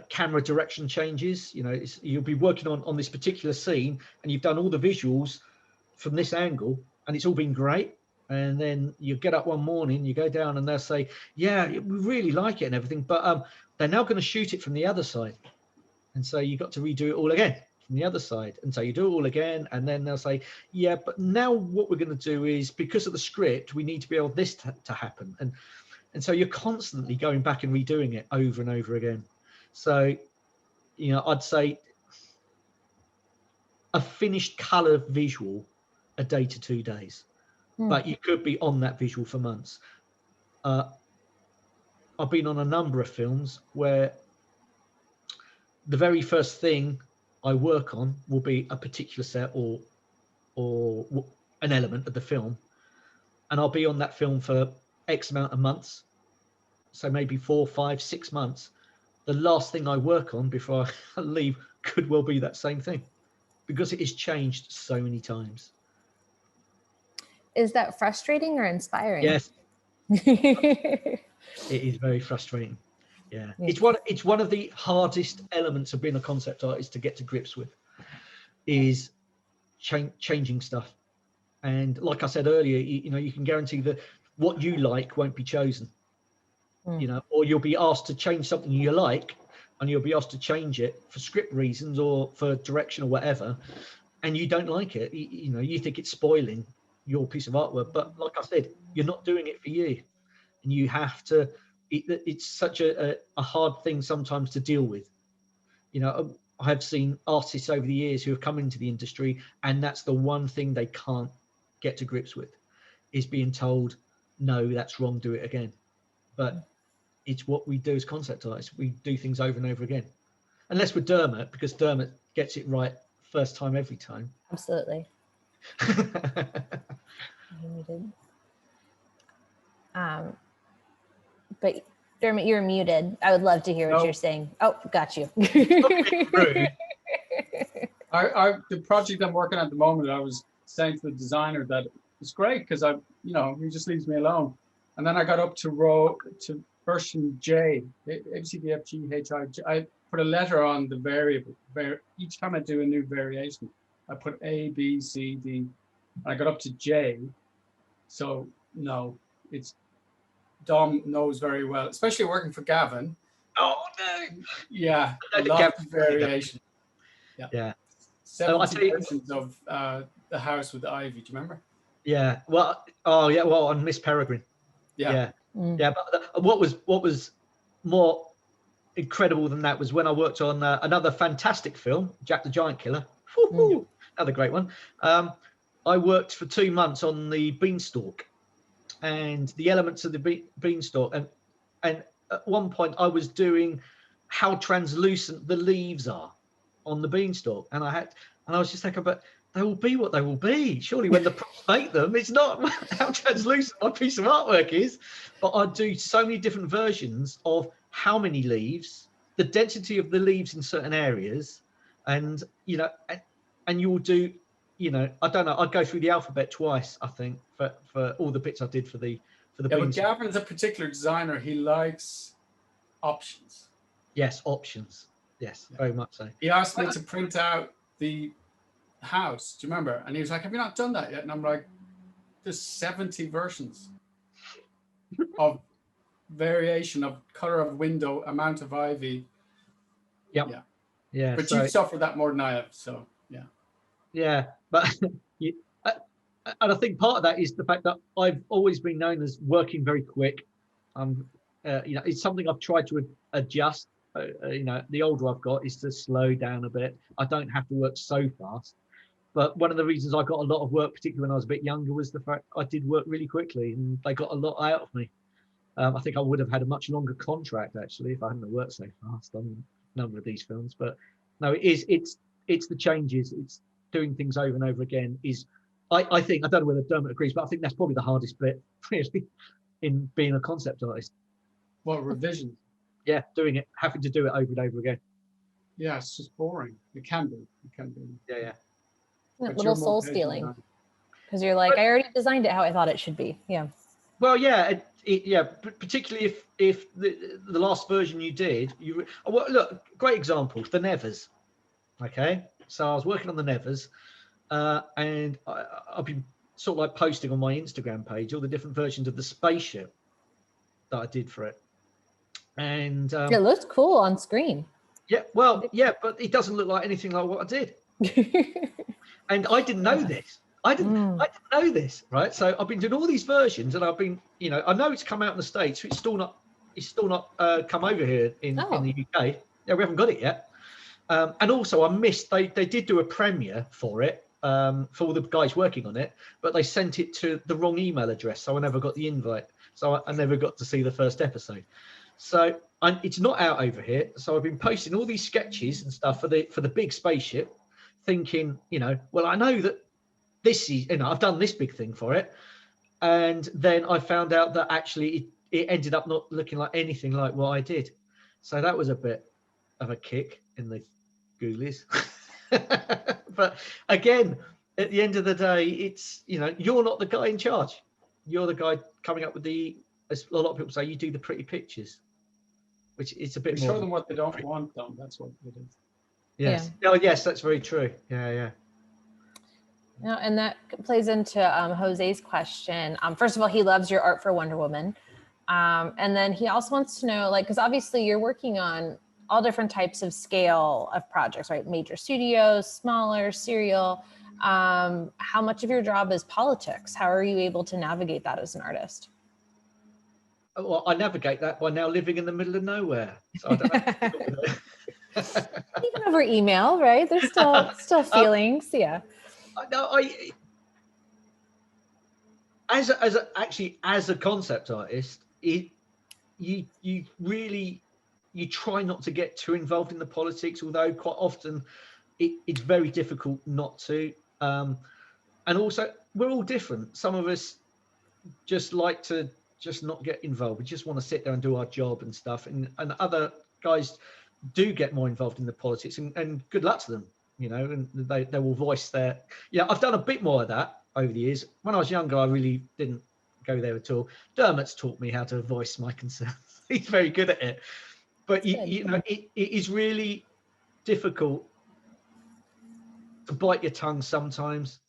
camera direction changes. You know, you'll be working on this particular scene and you've done all the visuals from this angle and it's all been great. And then you get up one morning, you go down and they'll say, yeah, we really like it and everything, but they're now going to shoot it from the other side. And so you got to redo it all again from the other side. And so you do it all again. And then they'll say, yeah, but now what we're going to do is, because of the script, we need to be able this to happen. And so you're constantly going back and redoing it over and over again. So, you know, I'd say a finished color visual, a day to 2 days. But you could be on that visual for months. I've been on a number of films where the very first thing I work on will be a particular set or an element of the film, and I'll be on that film for X amount of months, so maybe 4, 5, 6 months. The last thing I work on before I leave could well be that same thing, because it has changed so many times. Is that frustrating or inspiring? Yes. It is very frustrating. Yeah, Yeah. it's one of the hardest elements of being a concept artist to get to grips with, is changing stuff. And like I said earlier, you can guarantee that what you like won't be chosen, or you'll be asked to change something you like, and you'll be asked to change it for script reasons or for direction or whatever, and you don't like it. You think it's spoiling your piece of artwork, but like I said, you're not doing it for you, and you have to. It's such a hard thing sometimes to deal with. I have seen artists over the years who have come into the industry, and that's the one thing they can't get to grips with, is being told, no, that's wrong, do it again. But it's what we do as concept artists. We do things over and over again, unless we're Dermot, because Dermot gets it right first time every time. Absolutely. But Dermot, you're muted. I would love to hear what you're saying. Oh, got you. The project I'm working on at the moment, I was saying to the designer that it's great because he just leaves me alone. And then I got up to version J, A, B, C, D, F, G, H, I, J. I put a letter on the variable. Each time I do a new variation, I put A, B, C, D, and I got up to J. So no, it's Dom knows very well, especially working for Gavin. Oh no! Yeah, a lot of variation. Yeah. 70 versions of the house with the ivy. Do you remember? Yeah. Well. Oh yeah. Well, on Miss Peregrine. Yeah. But what was more incredible than that was when I worked on another fantastic film, Jack the Giant Killer. Another great one. I worked for 2 months on the beanstalk and the elements of the beanstalk, and at one point I was doing how translucent the leaves are on the beanstalk, and I was just thinking, but they will be what they will be. Surely when the props make them, it's not how translucent my piece of artwork is. But I do so many different versions of how many leaves, the density of the leaves in certain areas, and and you'll do, I don't know, I'd go through the alphabet twice, I think, for all the bits I did for the but Gavin's a particular designer. He likes options. Yes, options. Yes, very much so. He asked me to print out the house. Do you remember? And he was like, "Have you not done that yet?" And I'm like, "There's 70 versions of variation of color of window, amount of ivy." Yep. Yeah. But you suffer that more than I have, so yeah. Yeah, but and I think part of that is the fact that I've always been known as working very quick. It's something I've tried to adjust. The older I've got is to slow down a bit. I don't have to work so fast. But one of the reasons I got a lot of work, particularly when I was a bit younger, was the fact I did work really quickly, and they got a lot out of me. I think I would have had a much longer contract actually if I hadn't worked so fast on a number of these films. But no, it's the changes. It's doing things over and over again. I think, I don't know whether Dermot agrees, but I think that's probably the hardest bit really in being a concept artist. What, revisions? Yeah, doing it, having to do it over and over again. Yeah, it's just boring. It can be. Yeah. A little soul stealing, because you're like, I already designed it how I thought it should be. Yeah. Well, yeah, particularly if the last version you did, look, great example, the Nevers. Okay, so I was working on the Nevers, and I've been sort of like posting on my Instagram page all the different versions of the spaceship that I did for it, and it looks cool on screen. Yeah, well, yeah, but it doesn't look like anything like what I did. And I didn't know this. I didn't know this, right? So I've been doing all these versions, and I've been, I know it's come out in the States, so it's still not come over here in the UK. Yeah, we haven't got it yet. And also, I missed. They did do a premiere for it for all the guys working on it, but they sent it to the wrong email address, so I never got the invite. So I never got to see the first episode. So it's not out over here. So I've been posting all these sketches and stuff for the big spaceship, thinking, well, I know that this is, I've done this big thing for it. And then I found out that actually it ended up not looking like anything like what I did. So that was a bit of a kick in the ghoulies. But again, at the end of the day, it's, you're not the guy in charge. You're the guy coming up with as a lot of people say, you do the pretty pictures. which is a bit We more. show them what they don't want, though. That's what it is. Yes. Oh, yes, that's very true. Yeah. No, and that plays into Jose's question. First of all, he loves your art for Wonder Woman. And then he also wants to know, like, because obviously you're working on all different types of scale of projects, right? Major studios, smaller, serial. How much of your job is politics? How are you able to navigate that as an artist? Well, I navigate that by now living in the middle of nowhere. So I don't know. Even over email, right? There's still feelings, yeah. No, as a concept artist, you really try not to get too involved in the politics, although quite often it's very difficult not to. And also, we're all different. Some of us just like to just not get involved. We just want to sit there and do our job and stuff. And other guys do get more involved in the politics, and good luck to them, and they will voice their. Yeah, I've done a bit more of that over the years. When I was younger, I really didn't go there at all. Dermot's taught me how to voice my concerns. He's very good at it. But it is really difficult to bite your tongue sometimes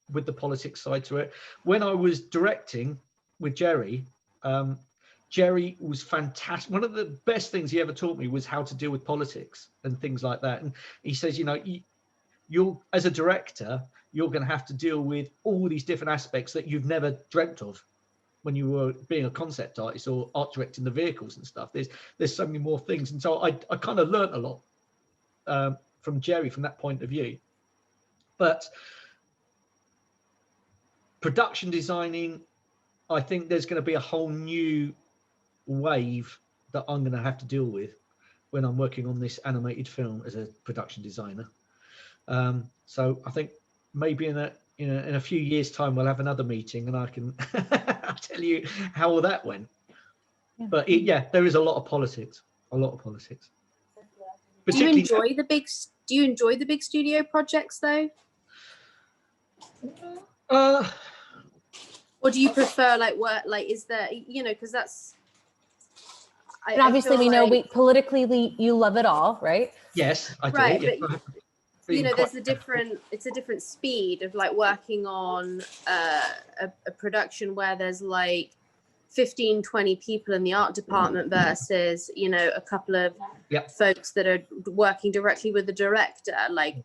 with the politics side to it. When I was directing with Jerry, Jerry was fantastic. One of the best things he ever taught me was how to deal with politics and things like that. And he says, you're as a director, you're going to have to deal with all these different aspects that you've never dreamt of when you were being a concept artist or art directing the vehicles and stuff. There's so many more things. And so I kind of learned a lot from Jerry from that point of view. But production designing, I think there's going to be a whole new wave that I'm going to have to deal with when I'm working on this animated film as a production designer. So I think maybe in a few years' time we'll have another meeting and I can I'll tell you how all that went. Yeah. But there is a lot of politics. Do you enjoy the big studio projects though? Or do you prefer is there, because that's. And obviously we know politically you love it all, right? Yes, I do. Right, yeah. but there's it's a different speed of working on a production where there's 15-20 people in the art department versus a couple of folks that are working directly with the director.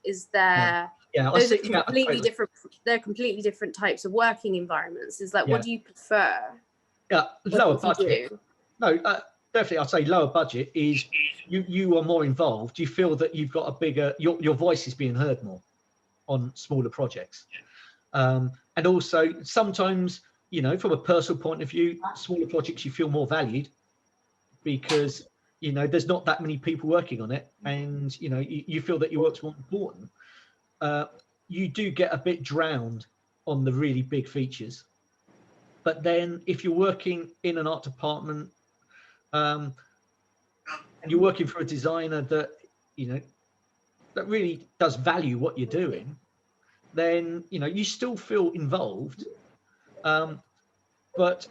Is there those are completely different, they're completely different types of working environments. What do you prefer? Lower budget. No, definitely I'd say lower budget is you are more involved. You feel that you've got a bigger, your voice is being heard more on smaller projects. And also sometimes, from a personal point of view, smaller projects you feel more valued because there's not that many people working on it, and you feel that your work's more important. You do get a bit drowned on the really big features, but then if you're working in an art department and you're working for a designer that that really does value what you're doing, then you still feel involved. But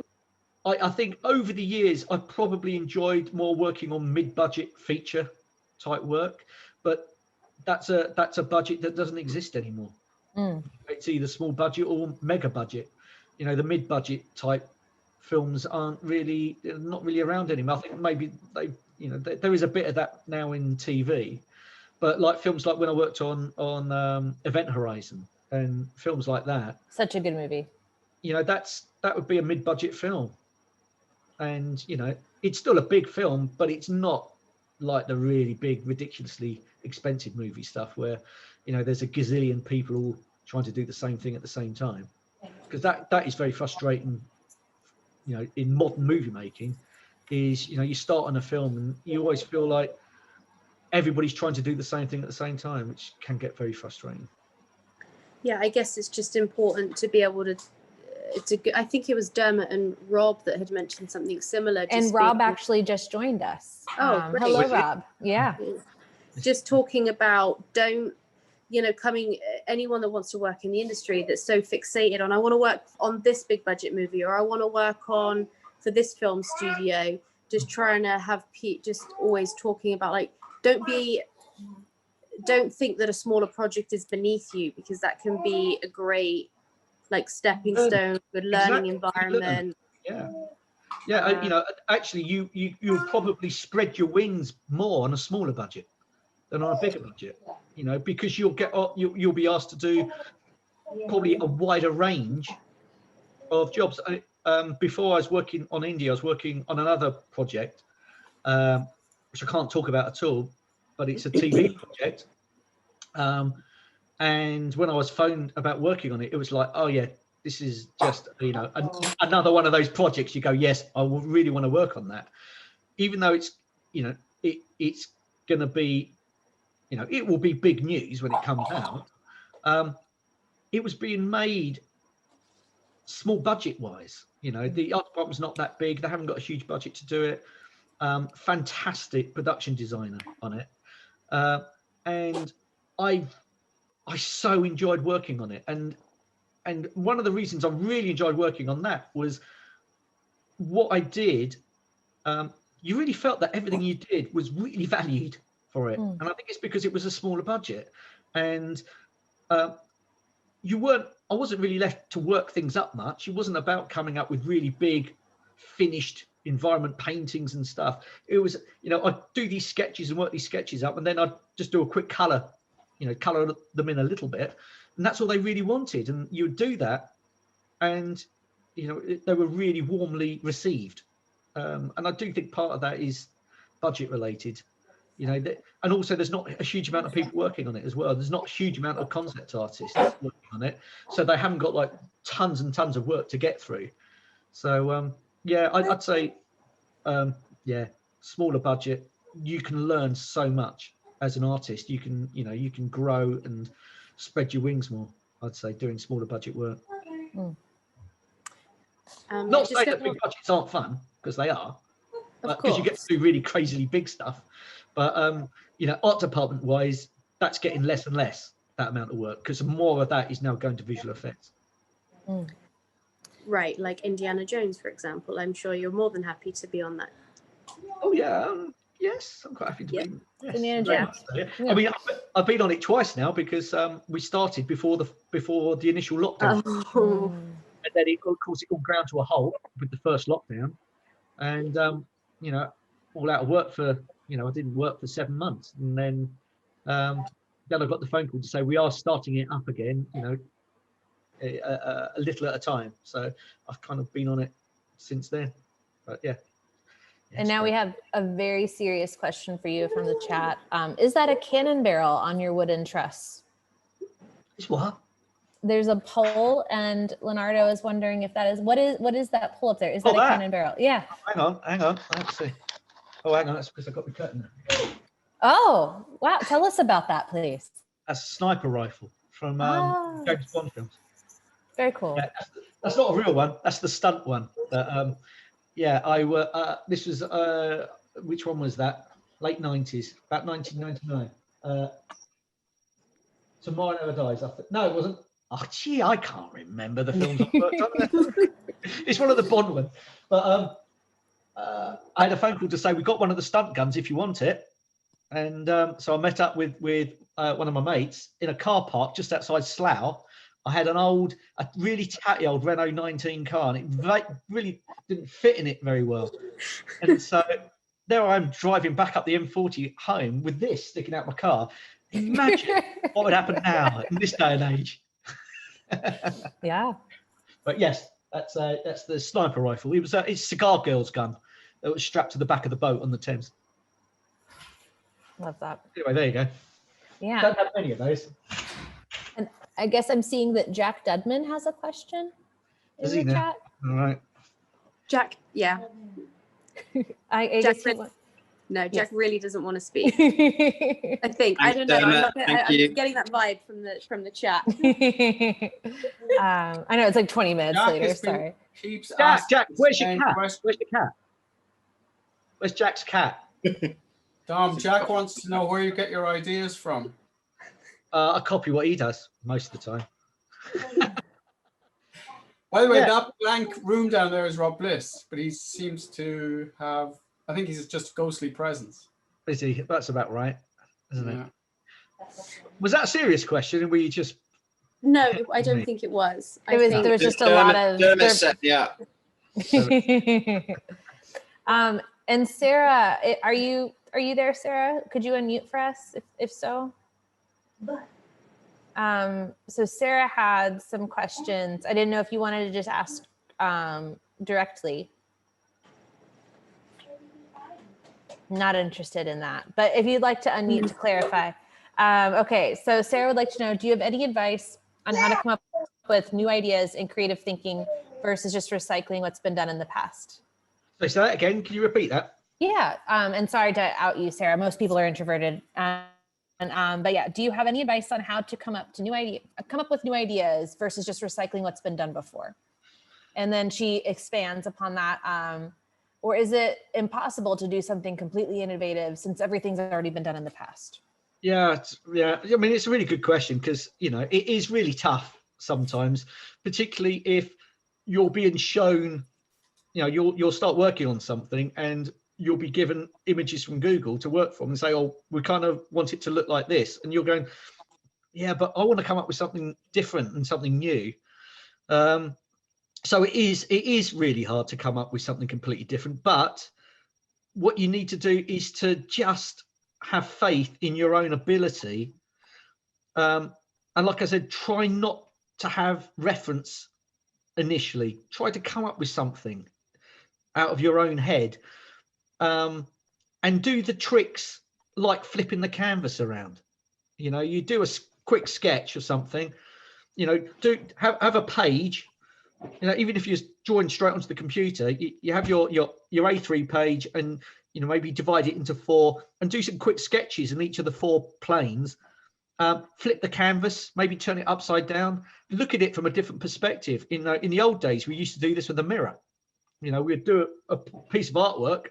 I think over the years I probably enjoyed more working on mid-budget feature type work, but that's a budget that doesn't exist anymore. It's either small budget or mega budget. The mid-budget type films not really around anymore. I think maybe there is a bit of that now in TV, but films like when I worked on Event Horizon and films like that. Such a good movie. That would be a mid-budget film, and it's still a big film, but it's not like the really big, ridiculously expensive movie stuff where there's a gazillion people all trying to do the same thing at the same time, because that is very frustrating. In modern movie making, is you start on a film and you always feel like everybody's trying to do the same thing at the same time, which can get very frustrating. Yeah, I guess it's just important to be able to. I think it was Dermot and Rob that had mentioned something similar. And Rob actually just joined us. Oh, hello, Rob. Yeah. Just talking about anyone that wants to work in the industry that's so fixated on, I want to work on this big budget movie, or I want to work on for this film studio, just trying to have just always talking about like, don't think that a smaller project is beneath you, because that can be a great like stepping stone, good learning environment. You know, actually you'll probably spread your wings more on a smaller budget than on a bigger budget, you know, because you'll be asked to do probably a wider range of jobs. Before I was working on India, I was working on another project, which I can't talk about at all, but it's a TV project. And when I was phoned about working on it, it was like, oh yeah, this is just, you know, another one of those projects you go, yes, I will really want to work on that. Even though it's, you know, it's going to be, you know, it will be big news when it comes out. It was being made small budget wise, you know, the art department's not that big. They haven't got a huge budget to do it. Fantastic production designer on it. And I so enjoyed working on it. And one of the reasons I really enjoyed working on that was what I did. You really felt that everything you did was really valued for it. And I think it's because it was a smaller budget. And I wasn't really left to work things up much. It wasn't about coming up with really big finished environment paintings and stuff. It was, you know, I'd do these sketches and work these sketches up, and then I'd just do a quick color, you know, color them in a little bit. And that's all they really wanted. And you would do that, and, you know, they were really warmly received. And I do think part of that is budget related, you know, and also there's not a huge amount of people working on it as well. There's not a huge amount of concept artists working on it. So they haven't got like tons and tons of work to get through. So, yeah, I'd say, yeah, smaller budget, you can learn so much as an artist. You can, you know, you can grow and spread your wings more, I'd say, doing smaller budget work. Not saying that big budgets aren't fun, because they are, because you get to do really crazily big stuff. But, you know, art department wise, that's getting less and less, that amount of work, because more of that is now going to visual effects. Right, like Indiana Jones, for example. I'm sure you're more than happy to be on that. Oh yeah, yes, I'm quite happy to be. Yes, Indiana Jones. Yeah. I mean, I've been on it twice now, because we started before the initial lockdown, and then of course it all ground to a halt with the first lockdown, and you know, all out of work for, you know, I didn't work for 7 months, and then I got the phone call to say we are starting it up again, you know, a little at a time. So I've kind of been on it since then. But yeah. And now we have a very serious question for you from the chat. Is that a cannon barrel on your wooden truss? It's what? There's a pole, and Leonardo is wondering if that is, what is that pole up there? Is that a cannon barrel? Yeah. Hang on. Let's see. Oh, hang on. That's because I got the curtain there. Oh, wow. Tell us about that, please. That's a sniper rifle from James Bond films. Very cool. Yeah, that's not a real one. That's the stunt one. But, yeah, this was, which one was that? Late 90s, about 1999. Tomorrow Never Dies. No, it wasn't. Oh, gee, I can't remember the films I've worked on. It's one of the Bond ones. But I had a phone call to say, we got one of the stunt guns if you want it. And so I met up with one of my mates in a car park just outside Slough. I had a really tatty old Renault 19 car, and it really didn't fit in it very well. And so there I am driving back up the M40 home with this sticking out my car. Imagine what would happen now in this day and age. Yeah. But yes, that's the sniper rifle. It's Cigar Girl's gun that was strapped to the back of the boat on the Thames. Love that. Anyway, there you go. Yeah. Don't have many of those. And I guess I'm seeing that Jack Dudman has a question in the chat. All right. Jack, yeah. I guess no, Jack really doesn't want to speak. I think. I don't know. I'm getting that vibe from the chat. I know it's like 20 minutes later. Sorry. Jack, where's your cat? Where's the cat? Where's Jack's cat? Dom, Jack wants to know where you get your ideas from. I copy what he does most of the time. By the way, that blank room down there is Rob Bliss, but he seems to have I think he's just a ghostly presence. Is he? That's about right, isn't Yeah. it? Was that a serious question? Or were you just... No, I don't think it was. There was just a lot of Dermot set me up. and Sarah, are you there, Sarah? Could you unmute for us if so? So Sarah had some questions. I didn't know if you wanted to just ask directly. Not interested in that, but if you'd like to unmute to clarify. Okay, so Sarah would like to know, do you have any advice on how to come up with new ideas and creative thinking versus just recycling what's been done in the past? So say that again. Can you repeat that? Yeah, and sorry to out you, Sarah. Most people are introverted. But yeah, do you have any advice on how to come up with new ideas versus just recycling what's been done before? And then she expands upon that. Or is it impossible to do something completely innovative since everything's already been done in the past? Yeah. I mean, it's a really good question because, you know, it is really tough sometimes, particularly if you're being shown, you know, you'll start working on something and you'll be given images from Google to work from and say, oh, we kind of want it to look like this. And you're going, yeah, but I want to come up with something different and something new. So it is really hard to come up with something completely different. But what you need to do is to just have faith in your own ability. And like I said, try not to have reference initially. Try to come up with something out of your own head. And do the tricks like flipping the canvas around. You know, you do a quick sketch or something, you know, have a page, you know, even if you're drawing straight onto the computer, you have your A3 page and, you know, maybe divide it into 4 and do some quick sketches in each of the 4 planes. Flip the canvas, maybe turn it upside down, look at it from a different perspective. In the old days, we used to do this with a mirror. You know, we'd do a piece of artwork,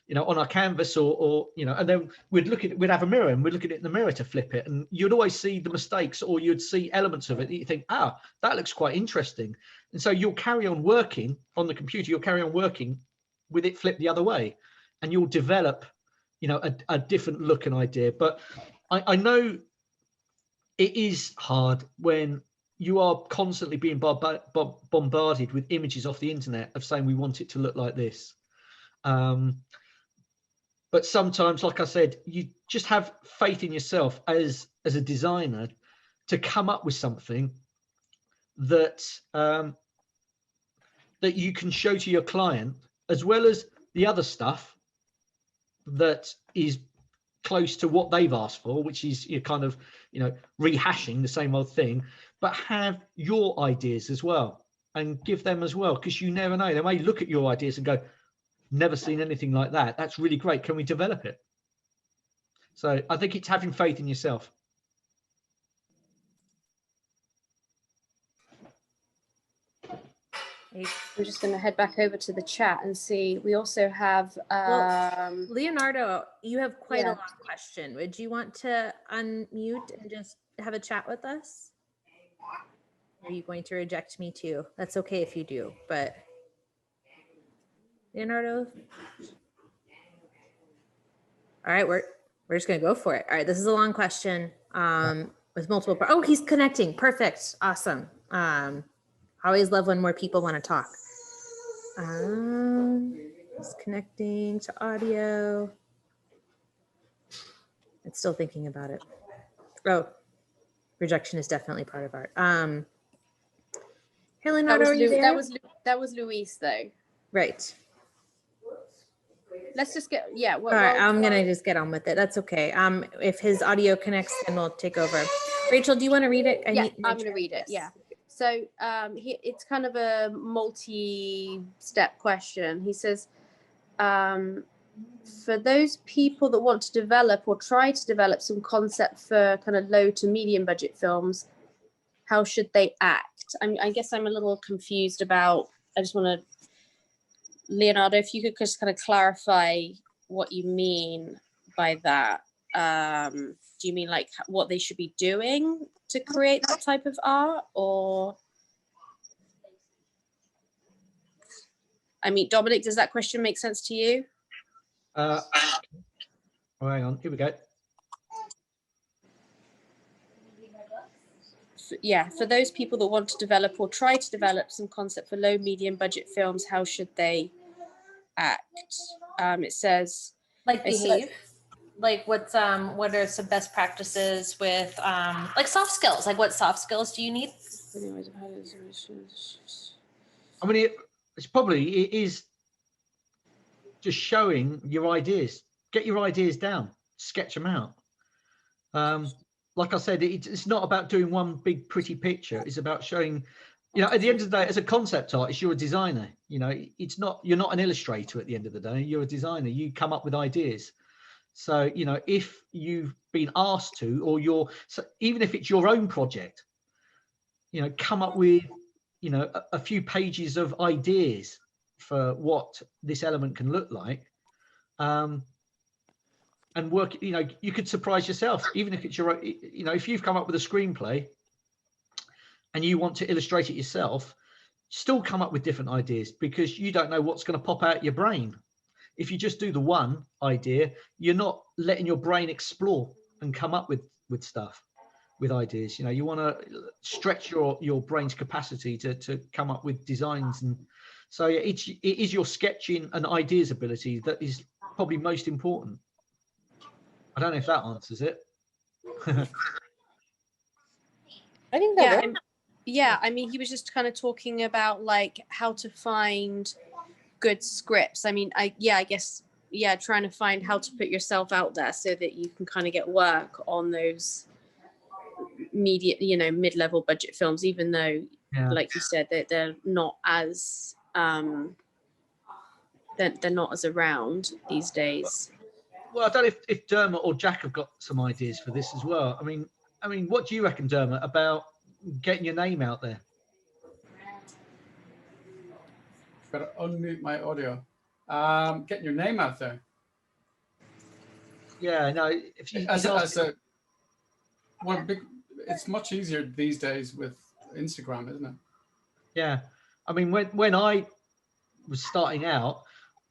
you know, on our canvas or you know, and then we'd have a mirror and we'd look at it in the mirror to flip it. And you'd always see the mistakes or you'd see elements of it that you think, that looks quite interesting. And so you'll carry on working on the computer, you'll carry on working with it flipped the other way and you'll develop, you know, a different look and idea. But I know it is hard when you are constantly being bombarded with images off the internet of saying we want it to look like this. But sometimes, like I said, you just have faith in yourself as a designer to come up with something that that you can show to your client, as well as the other stuff that is close to what they've asked for, which is you're kind of, you know, rehashing the same old thing, but have your ideas as well and give them as well, because you never know, they may look at your ideas and go, never seen anything like that, that's really great, can we develop it? So I think it's having faith in yourself. I'm just going to head back over to the chat and see. We also have Leonardo, you have quite Yeah. a long question. Would you want to unmute and just have a chat with us? Are you going to reject me too? That's okay if you do, but Leonardo. All right, we're just gonna go for it. All right, this is a long question with multiple parts. Oh, he's connecting. Perfect. Awesome. Always love when more people want to talk. It's connecting to audio. It's still thinking about it. Oh, rejection is definitely part of art. Hey, Leonardo, are you there? that was Luis though. Right. Let's just get All right, I'm gonna just get on with it. That's okay. If his audio connects, then we'll take over. Rachel, do you want to read it? I'm going to read it. Yeah. So it's kind of a multi-step question. He says, for those people that want to develop or try to develop some concept for kind of low to medium budget films, how should they act? I guess I'm a little confused about, I just want to, Leonardo, if you could just kind of clarify what you mean by that. Do you mean like what they should be doing to create that type of art, or? I mean, Dominic, does that question make sense to you? Oh, hang on, here we go. Yeah, for those people that want to develop or try to develop some concept for low, medium budget films, how should they act? It says Like behave. Like what are some best practices with like soft skills? Like what soft skills do you need? I mean, it is just showing your ideas. Get your ideas down, sketch them out. Like I said, it's not about doing one big pretty picture. It's about showing, at the end of the day, as a concept artist, you're a designer. You're not an illustrator at the end of the day. You're a designer. You come up with ideas. So, if you've been asked to, or even if it's your own project, come up with, a few pages of ideas for what this element can look like. And work, you could surprise yourself, even if it's your, if you've come up with a screenplay and you want to illustrate it yourself, still come up with different ideas, because you don't know what's going to pop out your brain. If you just do the one idea, you're not letting your brain explore and come up with stuff, with ideas. You want to stretch your brain's capacity to come up with designs. And so yeah, it is your sketching and ideas ability that is probably most important. I don't know if that answers it. I think that works. Yeah, I mean, he was just kind of talking about like how to find good scripts. I mean, I guess trying to find how to put yourself out there so that you can kind of get work on those mid-level budget films, even though, like you said, that they're not as they're not as around these days. Well, I don't know if Dermot or Jack have got some ideas for this as well. I mean, what do you reckon, Dermot, about getting your name out there? Got to unmute my audio. Getting your name out there. Yeah, no. If you it's much easier these days with Instagram, isn't it? Yeah, I mean, when I was starting out,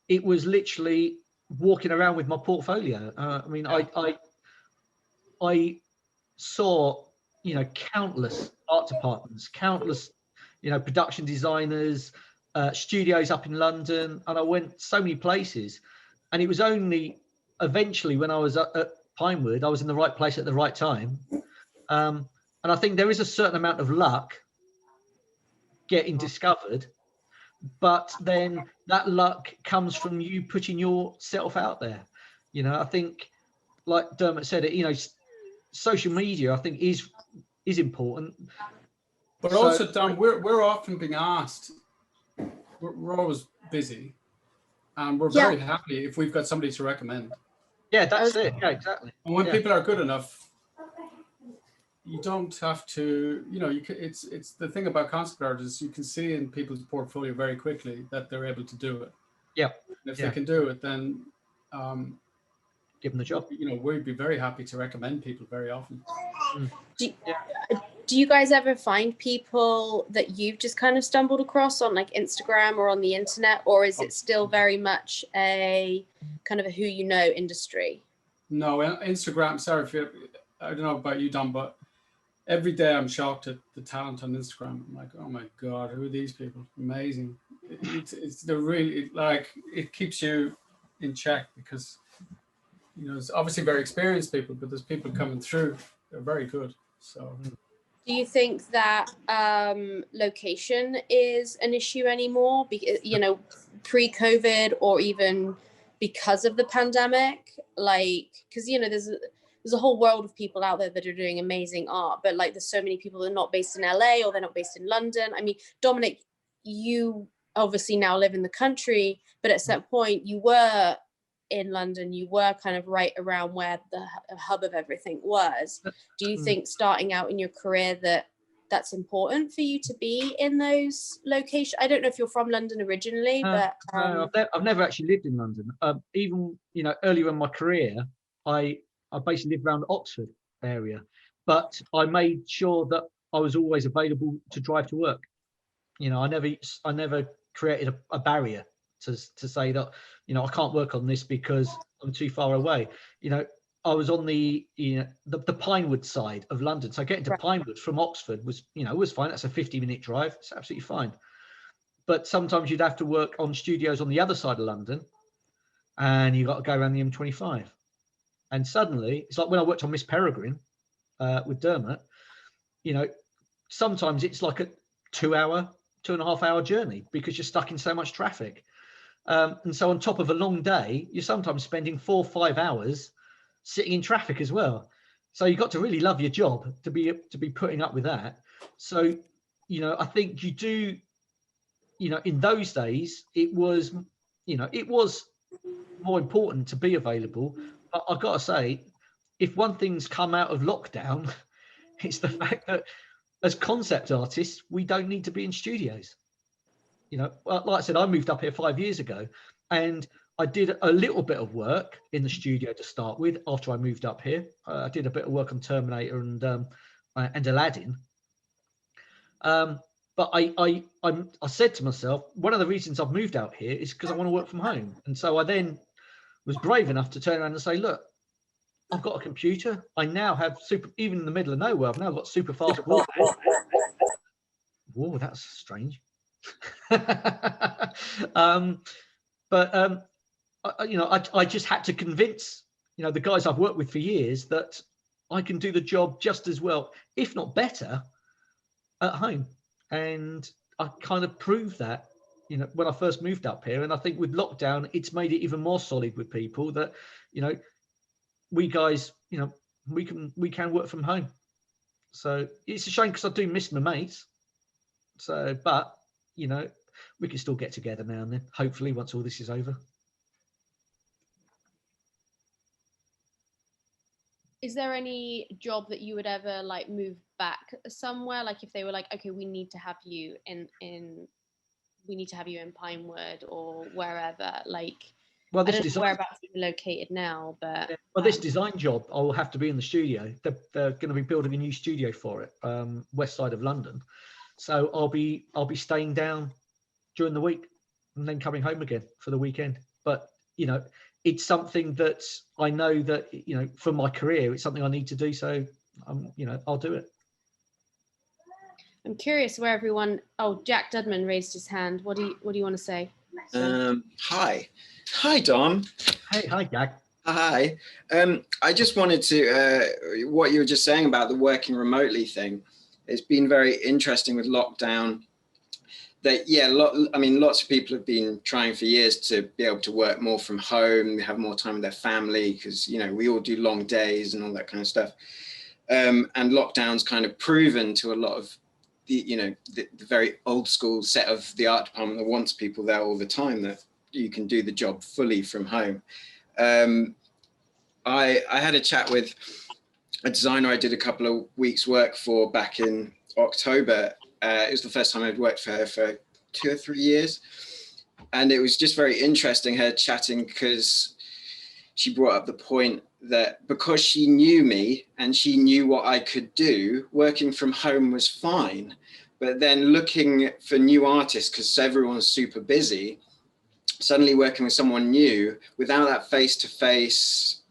it was literally walking around with my portfolio. I saw, countless art departments, countless, production designers, studios up in London, and I went so many places. And it was only eventually when I was at Pinewood, I was in the right place at the right time. And I think there is a certain amount of luck getting discovered, but then that luck comes from you putting yourself out there. I think, like Dermot said, social media, I think, is important. But also, Dom, we're often being asked. We're always busy, and we're very happy if we've got somebody to recommend. Yeah, that's it. Yeah, exactly. And when people are good enough, you don't have to. It's the thing about concept artists. You can see in people's portfolio very quickly that they're able to do it. Yeah. And if they can do it, then give them the job. We'd be very happy to recommend people very often. Do you guys ever find people that you've just kind of stumbled across on like Instagram or on the internet, or is it still very much a kind of a who industry? No, Instagram. Sorry I don't know about you, Dom, but every day I'm shocked at the talent on Instagram. I'm like, oh my God, who are these people? Amazing. They're really like, it keeps you in check because, it's obviously very experienced people, but there's people coming through. They're very good. So. Do you think that location is an issue anymore? Pre-COVID or even because of the pandemic? Like, because there's a whole world of people out there that are doing amazing art, but like there's so many people that are not based in LA or they're not based in London. I mean, Dominic, you obviously now live in the country, but at some point you were in London, you were kind of right around where the hub of everything was. Do you think starting out in your career that's important for you to be in those locations? I don't know if you're from London originally, but no, I've never actually lived in London. Even earlier in my career, I basically lived around Oxford area, but I made sure that I was always available to drive to work. I never created a barrier to say that, you know, I can't work on this because I'm too far away. You know, I was on the, you know, the Pinewood side of London, so getting to Right. Pinewood from Oxford was, you know, was fine. That's a 50-minute drive. It's absolutely fine. But sometimes you'd have to work on studios on the other side of London, and you got to go around the M25. And suddenly, it's like when I worked on Miss Peregrine with Dermot. You know, sometimes it's like a 2.5 hour journey because you're stuck in so much traffic. And so on top of a long day, you're sometimes spending 4 or 5 hours sitting in traffic as well. So you've got to really love your job to be putting up with that. So, you know, I think you do, you know, in those days, it was more important to be available. But I've got to say, if one thing's come out of lockdown, it's the fact that as concept artists, we don't need to be in studios. You know, like I said, I moved up here 5 years ago, and I did a little bit of work in the studio to start with. After I moved up here, I did a bit of work on Terminator and Aladdin. But I said to myself, one of the reasons I've moved out here is because I want to work from home. And so I then was brave enough to turn around and say, look, I've got a computer. I now have even in the middle of nowhere, I've now got super fast broadband. Whoa, that's strange. You know, I just had to convince, you know, the guys I've worked with for years that I can do the job just as well, if not better, at home. And I kind of proved that, you know, when I first moved up here. And I think with lockdown, it's made it even more solid with people that, you know, we guys, you know, we can work from home. So it's a shame because I do miss my mates. So, but, you know, we can still get together now and then, hopefully, once all this is over. Is there any job that you would ever like move back somewhere? Like if they were like, okay, we need to have you in Pinewood or wherever, like, well, I don't know whereabouts you're located now, but well, this design job, I will have to be in the studio. They're going to be building a new studio for it, west side of London. So I'll be staying down during the week and then coming home again for the weekend. But, you know, it's something that I know that, you know, for my career, it's something I need to do. So, you know, I'll do it. I'm curious where everyone. Oh, Jack Dudman raised his hand. What do you want to say? Hi, Dom. Hey, hi, Jack. Hi. I just wanted to, what you were just saying about the working remotely thing, it's been very interesting with lockdown. That, yeah, I mean, lots of people have been trying for years to be able to work more from home, have more time with their family, because, you know, we all do long days and all that kind of stuff. And lockdown's kind of proven to a lot of the, you know, the very old school set of the art department that wants people there all the time, that you can do the job fully from home. I had a chat with a designer I did a couple of weeks work for back in October. It was the first time I'd worked for her for 2 or 3 years. And it was just very interesting her chatting, because she brought up the point that because she knew me and she knew what I could do, working from home was fine. But then looking for new artists, because everyone's super busy, suddenly working with someone new without that face-to-face,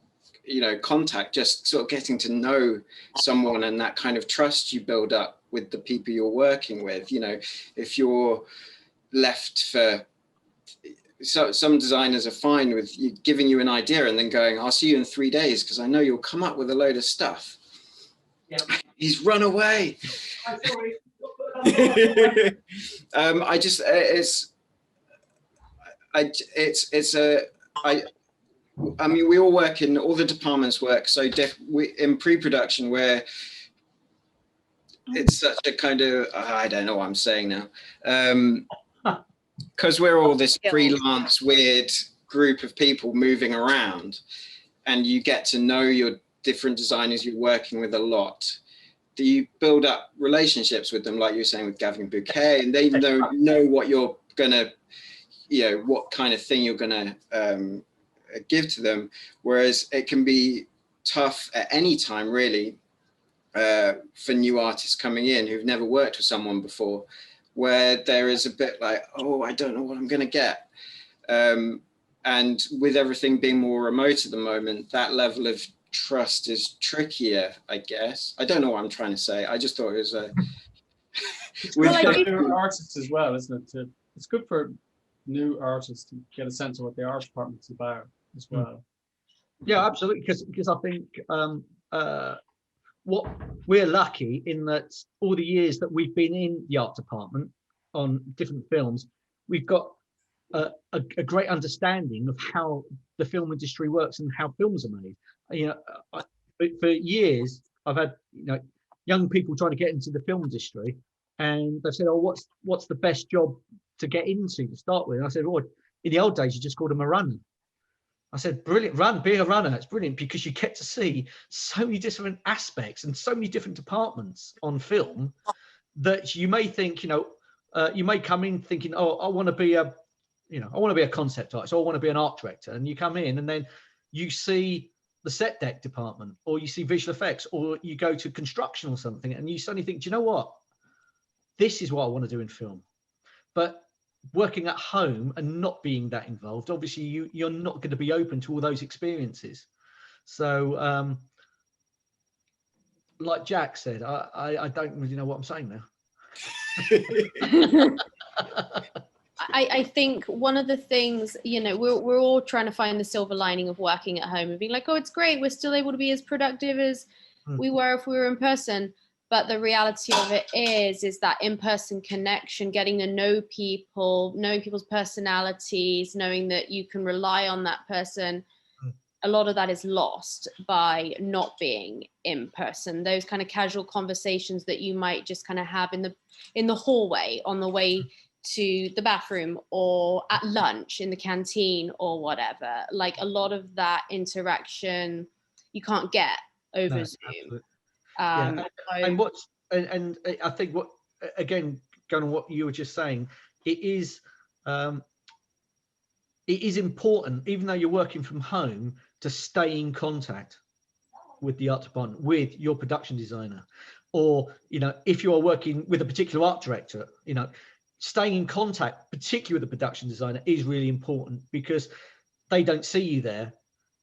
you know, contact, just sort of getting to know someone and that kind of trust you build up with the people you're working with. You know, if you're left for, so some designers are fine with you giving you an idea and then going, I'll see you in 3 days because I know you'll come up with a load of stuff. Yeah. He's run away. I'm sorry. I mean, we all work in, all the departments work so in pre-production, where it's such a kind of, I don't know what I'm saying now, because we're all this freelance, weird group of people moving around, and you get to know your different designers you're working with a lot. Do you build up relationships with them, like you were saying with Gavin Bouquet, and they know what you're gonna, you know, what kind of thing you're gonna give to them, whereas it can be tough at any time, really, for new artists coming in who've never worked with someone before, where there is a bit like, oh, I don't know what I'm gonna get. And with everything being more remote at the moment, that level of trust is trickier, I guess. I don't know what I'm trying to say. I just thought it was a... Well, like for artists as well, isn't it? It's good for new artists to get a sense of what the art department's about as well. Yeah, absolutely. Because I think what we're lucky in that all the years that we've been in the art department on different films, we've got a great understanding of how the film industry works and how films are made. You know, for years I've had young people trying to get into the film industry, and they've said, "Oh, what's the best job to get into to start with?" And I said, "Oh, in the old days you just called them a runner." I said, "Brilliant, being a runner, it's brilliant because you get to see so many different aspects and so many different departments on film that you may think, you may come in thinking, oh, I want to be a concept artist, or I want to be an art director. And you come in and then you see the set deck department, or you see visual effects, or you go to construction or something, and you suddenly think, do you know what? This is what I want to do in film." But working at home and not being that involved, obviously you're not going to be open to all those experiences. So like Jack said, I don't really know what I'm saying now. I think one of the things, we're all trying to find the silver lining of working at home and being like, oh, it's great, we're still able to be as productive as we were if we were in person. But the reality of it is that in-person connection, getting to know people, knowing people's personalities, knowing that you can rely on that person, a lot of that is lost by not being in person. Those kind of casual conversations that you might just kind of have in the hallway on the way to the bathroom, or at lunch in the canteen, or whatever. Like, a lot of that interaction you can't get over Zoom. Absolutely. And I think what, again, going on what you were just saying, it is important, even though you're working from home, to stay in contact with the art department, with your production designer, or if you are working with a particular art director, staying in contact, particularly with the production designer, is really important, because they don't see you there.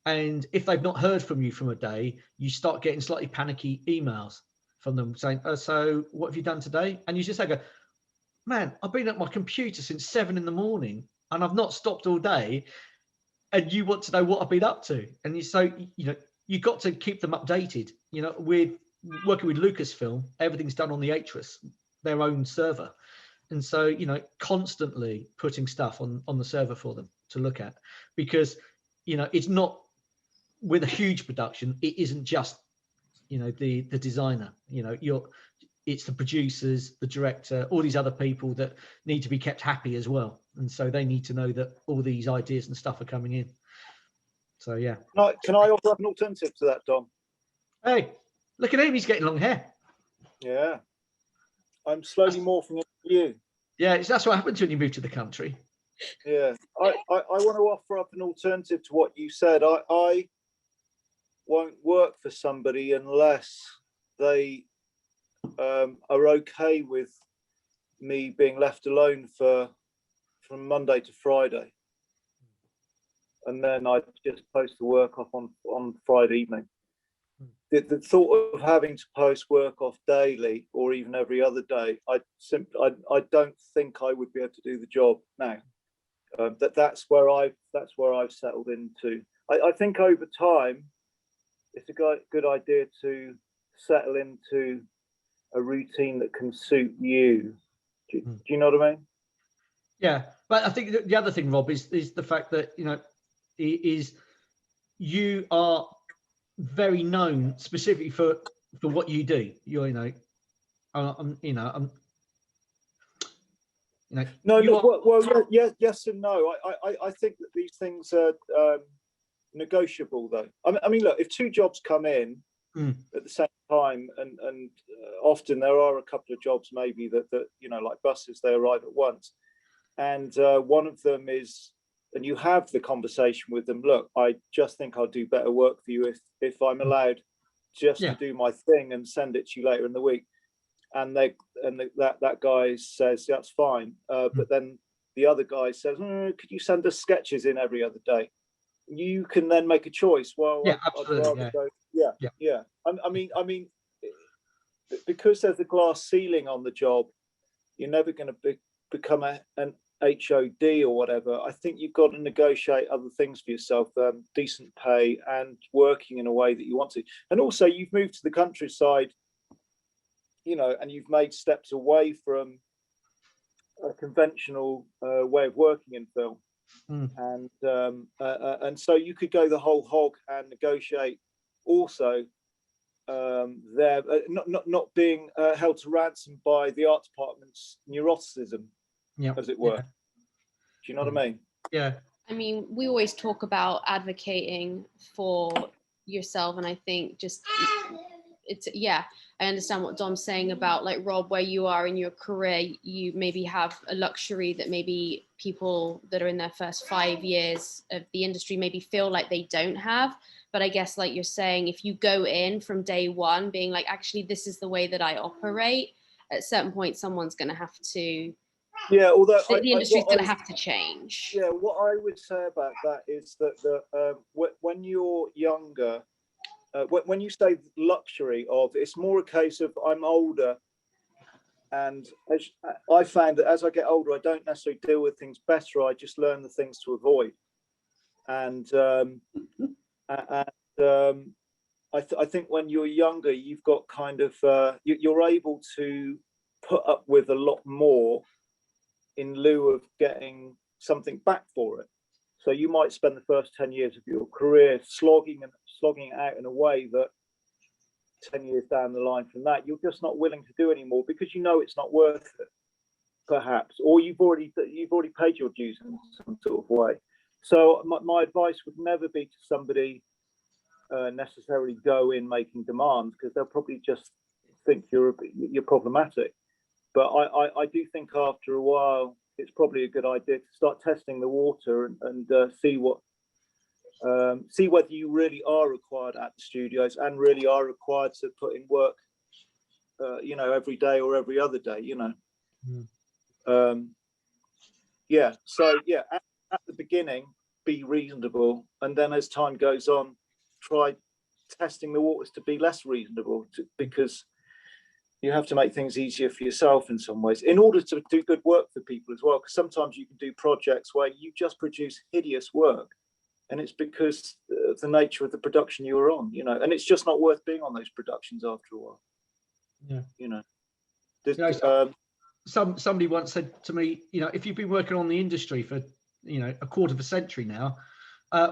And if they've not heard from you from a day, you start getting slightly panicky emails from them saying, so what have you done today? And you just say, man, I've been at my computer since 7 a.m. and I've not stopped all day. And you want to know what I've been up to. And you've got to keep them updated. With working with Lucasfilm, everything's done on the Atris, their own server. And so, constantly putting stuff on the server for them to look at, because, it's not, with a huge production, it isn't just, the designer, it's the producers, the director, all these other people that need to be kept happy as well. And so they need to know that all these ideas and stuff are coming in. So, yeah. Can I offer up an alternative to that, Dom? Hey, look at him, he's getting long hair. Yeah. I'm slowly morphing into you. Yeah, that's what happens when you move to the country. Yeah. I want to offer up an alternative to what you said. I won't work for somebody unless they are okay with me being left alone from Monday to Friday, and then I just post the work off on Friday evening. The thought of having to post work off daily or even every other day, I don't think I would be able to do the job now. That's where I've settled into. I think over time, it's a good idea to settle into a routine that can suit you. Do you know what I mean? Yeah, but I think the other thing, Rob, is the fact that you are very known specifically for what you do. Well, yes and no. I think that these things are negotiable, though. I mean, look, if two jobs come in at the same time, and often there are a couple of jobs maybe that like buses, they arrive at once, and one of them is, and you have the conversation with them, look, I just think I'll do better work for you if I'm allowed just to do my thing and send it to you later in the week. And that guy says that's fine, but then the other guy says, could you send us sketches in every other day? You can then make a choice. Well, Yeah, I'd absolutely. rather go, yeah. I mean, because there's a glass ceiling on the job, you're never going to become an HOD or whatever. I think you've got to negotiate other things for yourself, decent pay and working in a way that you want to. And also, you've moved to the countryside, you know, and you've made steps away from a conventional way of working in film. And so you could go the whole hog and negotiate also there, not being held to ransom by the art department's neuroticism, as it were. Do you know what I mean? Yeah. I mean, we always talk about advocating for yourself, and I think just it's, yeah, I understand what Dom's saying about, like, Rob, where you are in your career, you maybe have a luxury that maybe people that are in their first 5 years of the industry maybe feel like they don't have. But I guess, like you're saying, if you go in from day one being like, actually, this is the way that I operate, at a certain point, someone's going to have to, although the industry's going to have to change. Yeah, what I would say about that is that when you're younger, when you say luxury of, it's more a case of I'm older, and as I found that as I get older, I don't necessarily deal with things better. I just learn the things to avoid, and I think when you're younger, you've got kind of you're able to put up with a lot more in lieu of getting something back for it. So you might spend the first 10 years of your career slogging it out in a way that 10 years down the line from that, you're just not willing to do anymore because you know it's not worth it, perhaps, or you've already paid your dues in some sort of way. So my advice would never be to somebody necessarily go in making demands, because they'll probably just think you're problematic. But I do think after a while, it's probably a good idea to start testing the water and see whether you really are required at the studios and really are required to put in work, every day or every other day, So at the beginning, be reasonable, and then as time goes on, try testing the waters to be less reasonable, because you have to make things easier for yourself in some ways in order to do good work for people as well. Because sometimes you can do projects where you just produce hideous work, and it's because of the nature of the production you were on, and it's just not worth being on those productions after a while. Somebody once said to me, if you've been working on the industry for a quarter of a century now,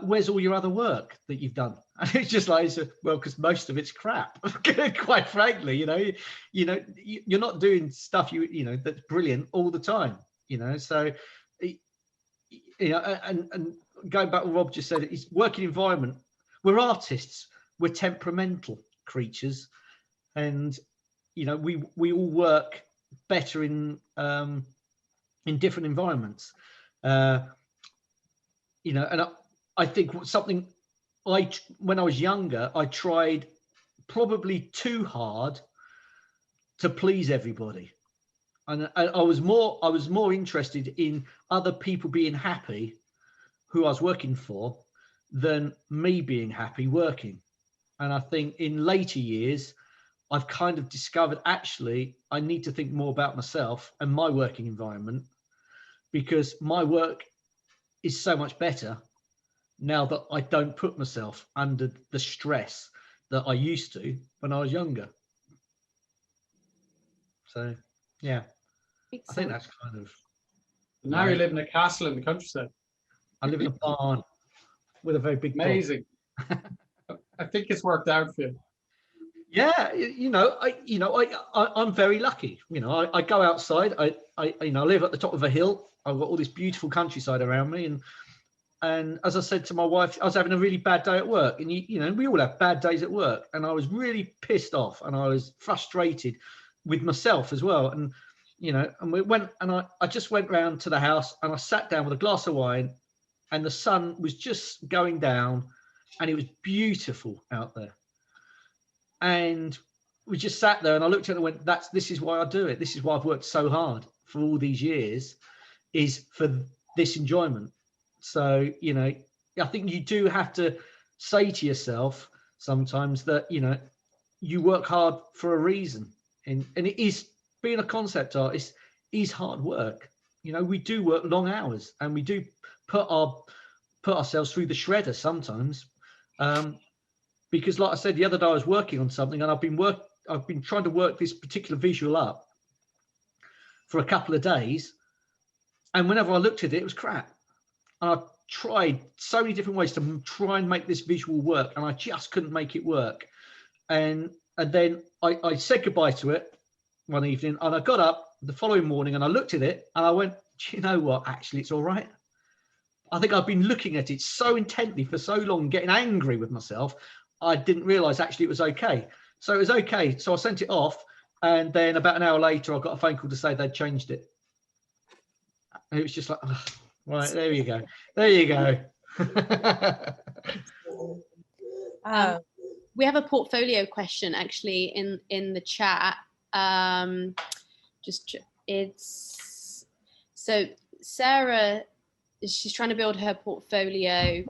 where's all your other work that you've done? And it's just like, well, because most of it's crap. Quite frankly, you're not doing stuff that's brilliant all the time. So and going back to what Rob just said, it's working environment. We're artists. We're temperamental creatures, and we all work better in different environments. And I think something when I was younger, I tried probably too hard to please everybody, and I was more interested in other people being happy who I was working for than me being happy working. And I think in later years, I've kind of discovered, actually, I need to think more about myself and my working environment, because my work is so much better now that I don't put myself under the stress that I used to when I was younger. So, yeah, I think that's kind of... Now you live in a castle in the countryside. I live in a barn with a very big Amazing. I think it's worked out for you. Yeah, I'm very lucky. I go outside. I live at the top of a hill. I've got all this beautiful countryside around me, and as I said to my wife, I was having a really bad day at work, and we all have bad days at work, and I was really pissed off, and I was frustrated with myself as well, and and we went, and I just went round to the house, and I sat down with a glass of wine, and the sun was just going down, and it was beautiful out there. And we just sat there, and I looked at it and went, this is why I do it. This is why I've worked so hard for all these years, is for this enjoyment. So, you know, I think you do have to say to yourself sometimes that, you know, you work hard for a reason. And it is, being a concept artist is hard work. You know, we do work long hours, and we do put ourselves through the shredder sometimes. Because like I said, the other day I was working on something, and I've been trying to work this particular visual up for a couple of days. And whenever I looked at it, it was crap. And I tried so many different ways to try and make this visual work, and I just couldn't make it work. And then I said goodbye to it one evening, and I got up the following morning and I looked at it and I went, do you know what? Actually, it's all right. I think I've been looking at it so intently for so long, getting angry with myself, I didn't realize actually it was okay. So it was okay. So I sent it off, and then about an hour later, I got a phone call to say they'd changed it. And it was just like, oh, right, there you go. There you go. We have a portfolio question actually in the chat. It's so Sarah, she's trying to build her portfolio.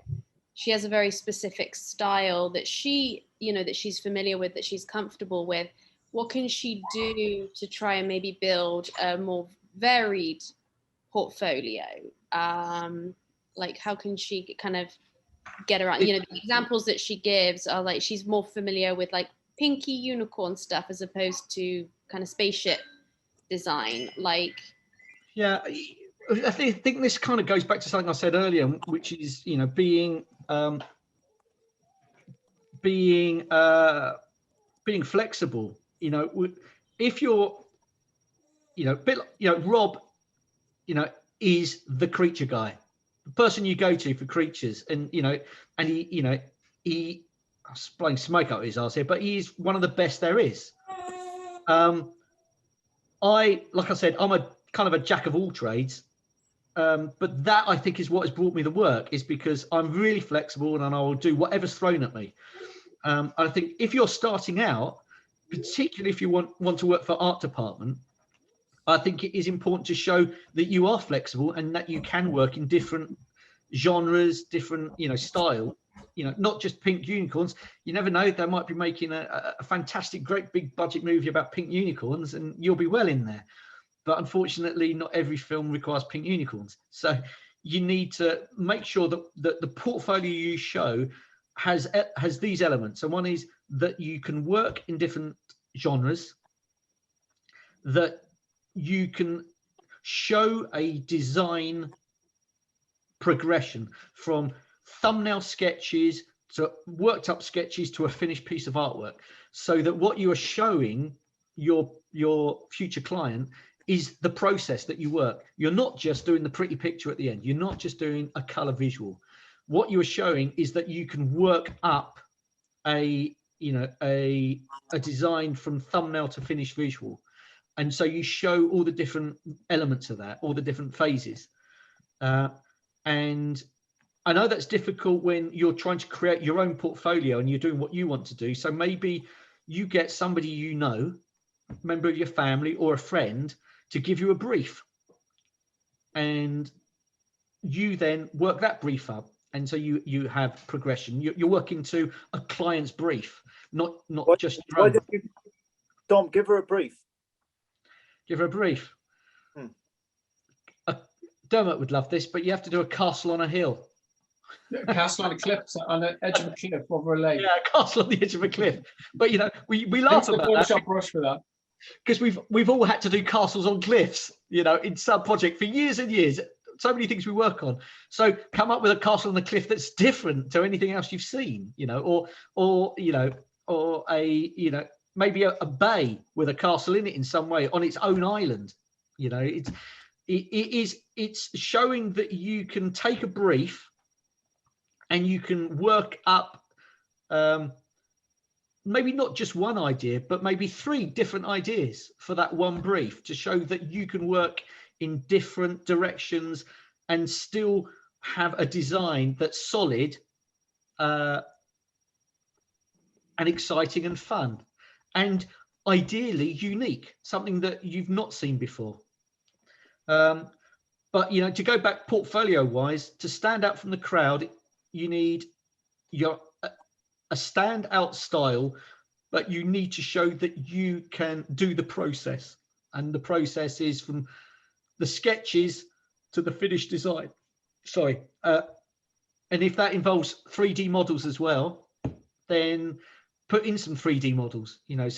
She has a very specific style that she, you know, that she's familiar with, that she's comfortable with. What can she do to try and maybe build a more varied portfolio? Like, how can she kind of get around, you know, the examples that she gives are like, she's more familiar with like pinky unicorn stuff as opposed to kind of spaceship design. Like, yeah, I think this kind of goes back to something I said earlier, which is, you know, being flexible. You know, if you're, you know, Rob, you know, is the creature guy, the person you go to for creatures, and you know, and he I'm blowing smoke out his arse here, but he's one of the best there is. Like I said, I'm a kind of a jack of all trades, but that I think is what has brought me the work, is because I'm really flexible and I will do whatever's thrown at me. I think if you're starting out, particularly if you want to work for art department, I think it is important to show that you are flexible and that you can work in different genres, different, you know, style, you know, not just pink unicorns. You never know, they might be making a fantastic, great big budget movie about pink unicorns, and you'll be well in there. But unfortunately, not every film requires pink unicorns. So you need to make sure that the portfolio you show has these elements. So one is that you can work in different genres, that you can show a design progression from thumbnail sketches to worked up sketches to a finished piece of artwork, so that what you are showing your future client is the process that you work. You're not just doing the pretty picture at the end. You're not just doing a color visual. What you are showing is that you can work up a design from thumbnail to finished visual. And so you show all the different elements of that, all the different phases. And I know that's difficult when you're trying to create your own portfolio and you're doing what you want to do. So maybe you get somebody, you know, a member of your family or a friend, to give you a brief. And you then work that brief up. And so you have progression. You're working to a client's brief, not just your own. Dom, give her a brief. Give her a brief. Dermot would love this, but you have to do a castle on a hill. A castle on a cliff, on the edge of a cliff over a lake. Yeah, a castle on the edge of a cliff. But you know, we laugh about that. Photoshop brush for that. Because we've all had to do castles on cliffs, you know, in some project for years and years. So many things we work on. So come up with a castle on the cliff that's different to anything else you've seen, you know, or you know, or a, you know, maybe a bay with a castle in it in some way on its own island. You know, it's showing that you can take a brief and you can work up maybe not just one idea, but maybe 3 different ideas for that one brief, to show that you can work in different directions and still have a design that's solid and exciting and fun, and ideally unique, something that you've not seen before. But, you know, to go back portfolio wise, to stand out from the crowd, you need a standout style, but you need to show that you can do the process. And the process is from the sketches to the finished design. Sorry. And if that involves 3D models as well, then put in some 3D models, you know,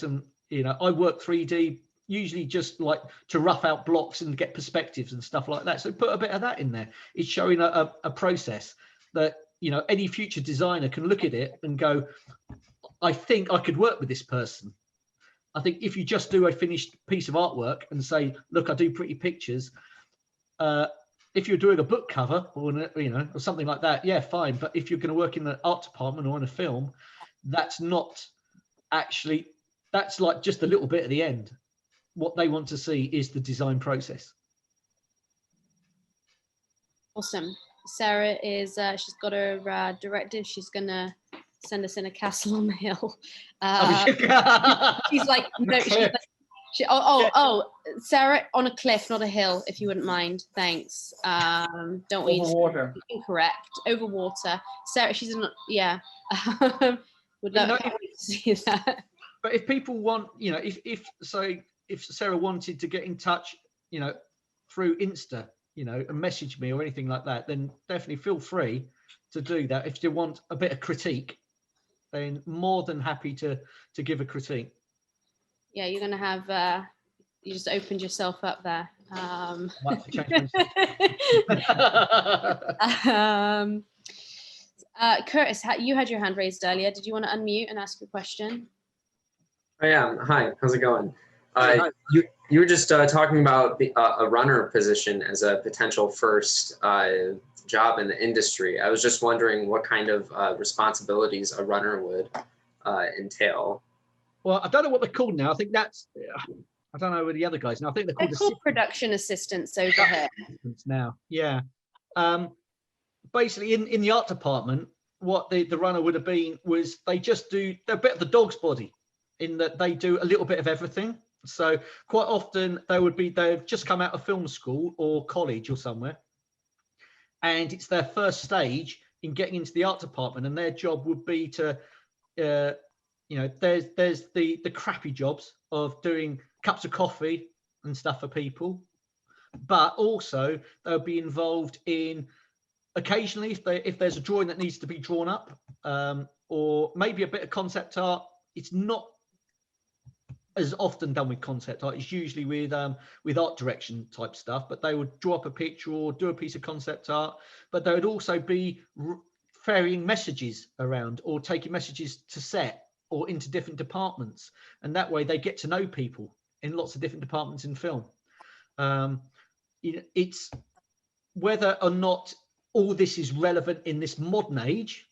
I work 3D usually just like to rough out blocks and get perspectives and stuff like that. So put a bit of that in there. It's showing a process that, you know, any future designer can look at it and go, I think I could work with this person. I think if you just do a finished piece of artwork and say, look, I do pretty pictures, if you're doing a book cover or, you know, or something like that, yeah, fine. But if you're going to work in the art department or in a film, that's not actually, that's like just a little bit at the end. What they want to see is the design process. Awesome. Sarah is, she's got her directive. She's going to send us in a castle on the hill. She's like, no, she's like, Sarah, on a cliff, not a hill, if you wouldn't mind. Thanks. Don't want you to water. Incorrect. Over water. Sarah, she's not, yeah. Would love to see that. But if people want, you know, if Sarah wanted to get in touch, you know, through Insta, you know, and message me or anything like that, then definitely feel free to do that. If you want a bit of critique, then more than happy to give a critique. Yeah, you're going to have, you just opened yourself up there. Curtis, you had your hand raised earlier. Did you want to unmute and ask a question? I am. Hi, how's it going? You were just talking about a runner position as a potential first job in the industry. I was just wondering what kind of responsibilities a runner would entail. Well, I don't know what they're called now. I think that's, I don't know where the other guys now. I think they're called production assistants over here now. Yeah. Basically, in the art department, what the runner would have been was they're a bit of the dog's body, in that they do a little bit of everything. So quite often they've just come out of film school or college or somewhere, and it's their first stage in getting into the art department, and their job would be to, you know, there's the crappy jobs of doing cups of coffee and stuff for people, but also they'll be involved in occasionally if there's a drawing that needs to be drawn up, or maybe a bit of concept art. It's not as often done with concept art. It's usually with art direction type stuff, but they would draw up a picture or do a piece of concept art, but they would also be ferrying messages around or taking messages to set or into different departments, and that way they get to know people in lots of different departments in film. It's whether or not all this is relevant in this modern age,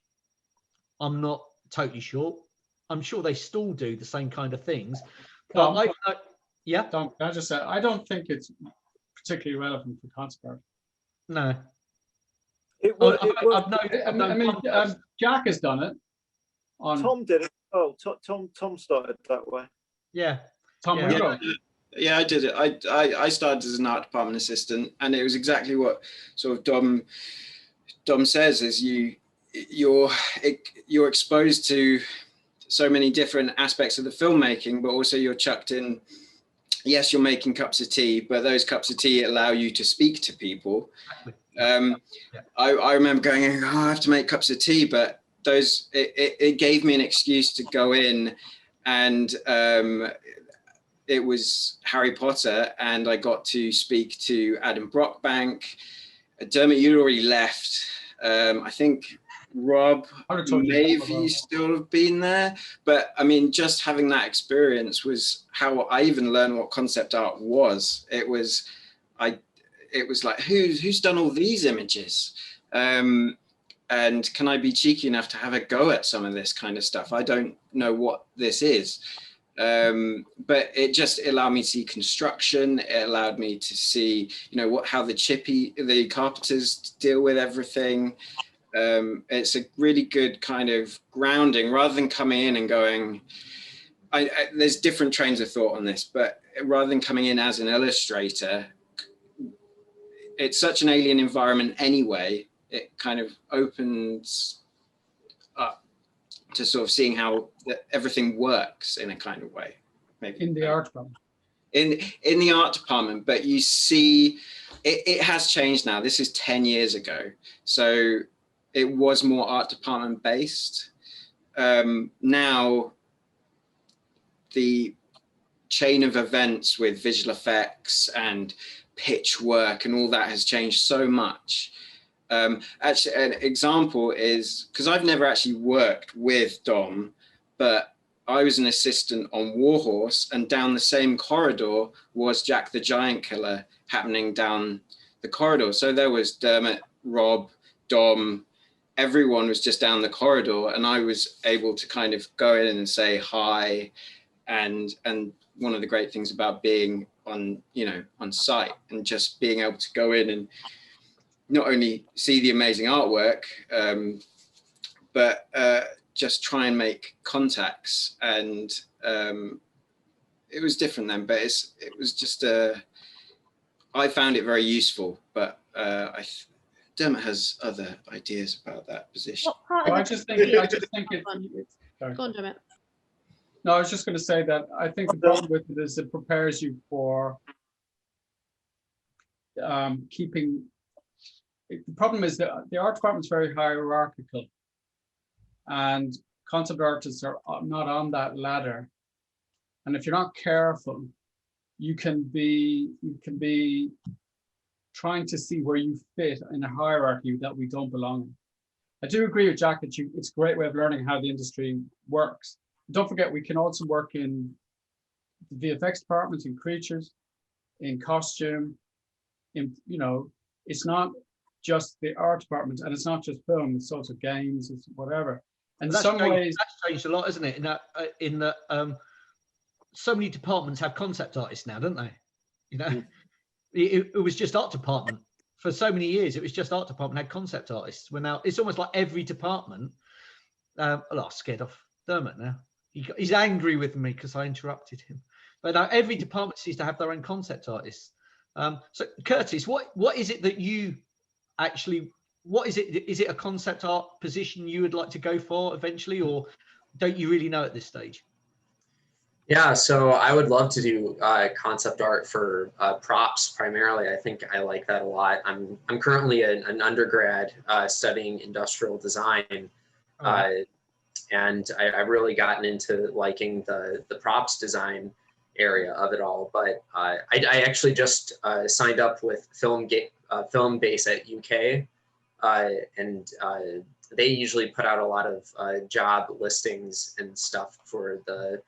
I'm not totally sure. I'm sure they still do the same kind of things. But yeah. Can I just say, I don't think it's particularly relevant for concept art. No. Jack has done it. Tom did it. Oh, Tom started that way. Yeah. Tom, yeah, I did it. I started as an art department assistant, and it was exactly what sort of Dom says, is you're exposed to so many different aspects of the filmmaking, but also you're chucked in. Yes, you're making cups of tea, but those cups of tea allow you to speak to people. I remember going, oh, I have to make cups of tea, but it gave me an excuse to go in, and it was Harry Potter, and I got to speak to Adam Brockbank. Dermot, you'd already left. I think Rob maybe still have been there, but I mean, just having that experience was how I even learned what concept art was. It was like, who's done all these images? And can I be cheeky enough to have a go at some of this kind of stuff? I don't know what this is. But it just allowed me to see construction. It allowed me to see, you know, how the carpenters deal with everything. It's a really good kind of grounding, rather than coming in and going, there's different trains of thought on this, but rather than coming in as an illustrator, it's such an alien environment anyway. It kind of opens up to sort of seeing how everything works in a kind of way. Maybe In the art department. In the art department, but you see, it has changed now. This is 10 years ago, so it was more art department based. Now, the chain of events with visual effects and pitch work and all that has changed so much. Actually, an example is, because I've never actually worked with Dom, but I was an assistant on Warhorse, and down the same corridor was Jack the Giant Killer happening down the corridor. So there was Dermot, Rob, Dom, everyone was just down the corridor, and I was able to kind of go in and say hi. And one of the great things about being on, on site and just being able to go in and not only see the amazing artwork, but just try and make contacts. And it was different then, but it was just, I found it very useful, but Dermot has other ideas about that position. Well, I just think it's sorry. Go on, Dominic. No, I was just going to say that I think the problem with it is it prepares you for keeping. The problem is that the art department is very hierarchical, and concept artists are not on that ladder. And if you're not careful, you can be trying to see where you fit in a hierarchy that we don't belong in. I do agree with Jack that it's a great way of learning how the industry works. Don't forget, we can also work in the VFX department, in creatures, in costume, it's not just the art department, and it's not just film, it's also games, it's whatever. And in some ways that's changed a lot, isn't it? In that so many departments have concept artists now, don't they? It was just art department for so many years. It was just art department had concept artists. Well, now it's almost like every department. I'm scared off Dermot now. He's angry with me because I interrupted him. But now every department seems to have their own concept artists. So Curtis, what is it that you actually? What is it? Is it a concept art position you would like to go for eventually, or don't you really know at this stage? Yeah, so I would love to do concept art for props primarily. I think I like that a lot. I'm currently an undergrad studying industrial design, and I've really gotten into liking the props design area of it all. But I actually just signed up with Film Base at UK, and they usually put out a lot of job listings and stuff for the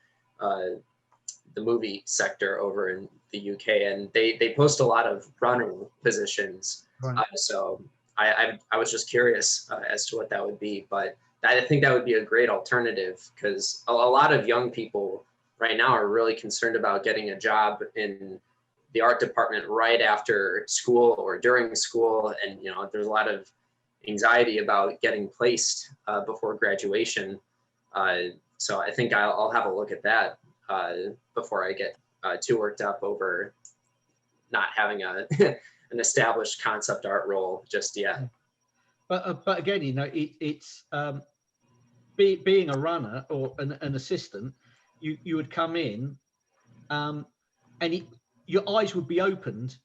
movie sector over in the UK, and they post a lot of running positions. Right. So I was just curious as to what that would be, but I think that would be a great alternative, because a lot of young people right now are really concerned about getting a job in the art department right after school or during school, and there's a lot of anxiety about getting placed before graduation. So I think I'll have a look at that before I get too worked up over not having an established concept art role just yet. But again, it's being a runner or an assistant, you would come in, and your eyes would be opened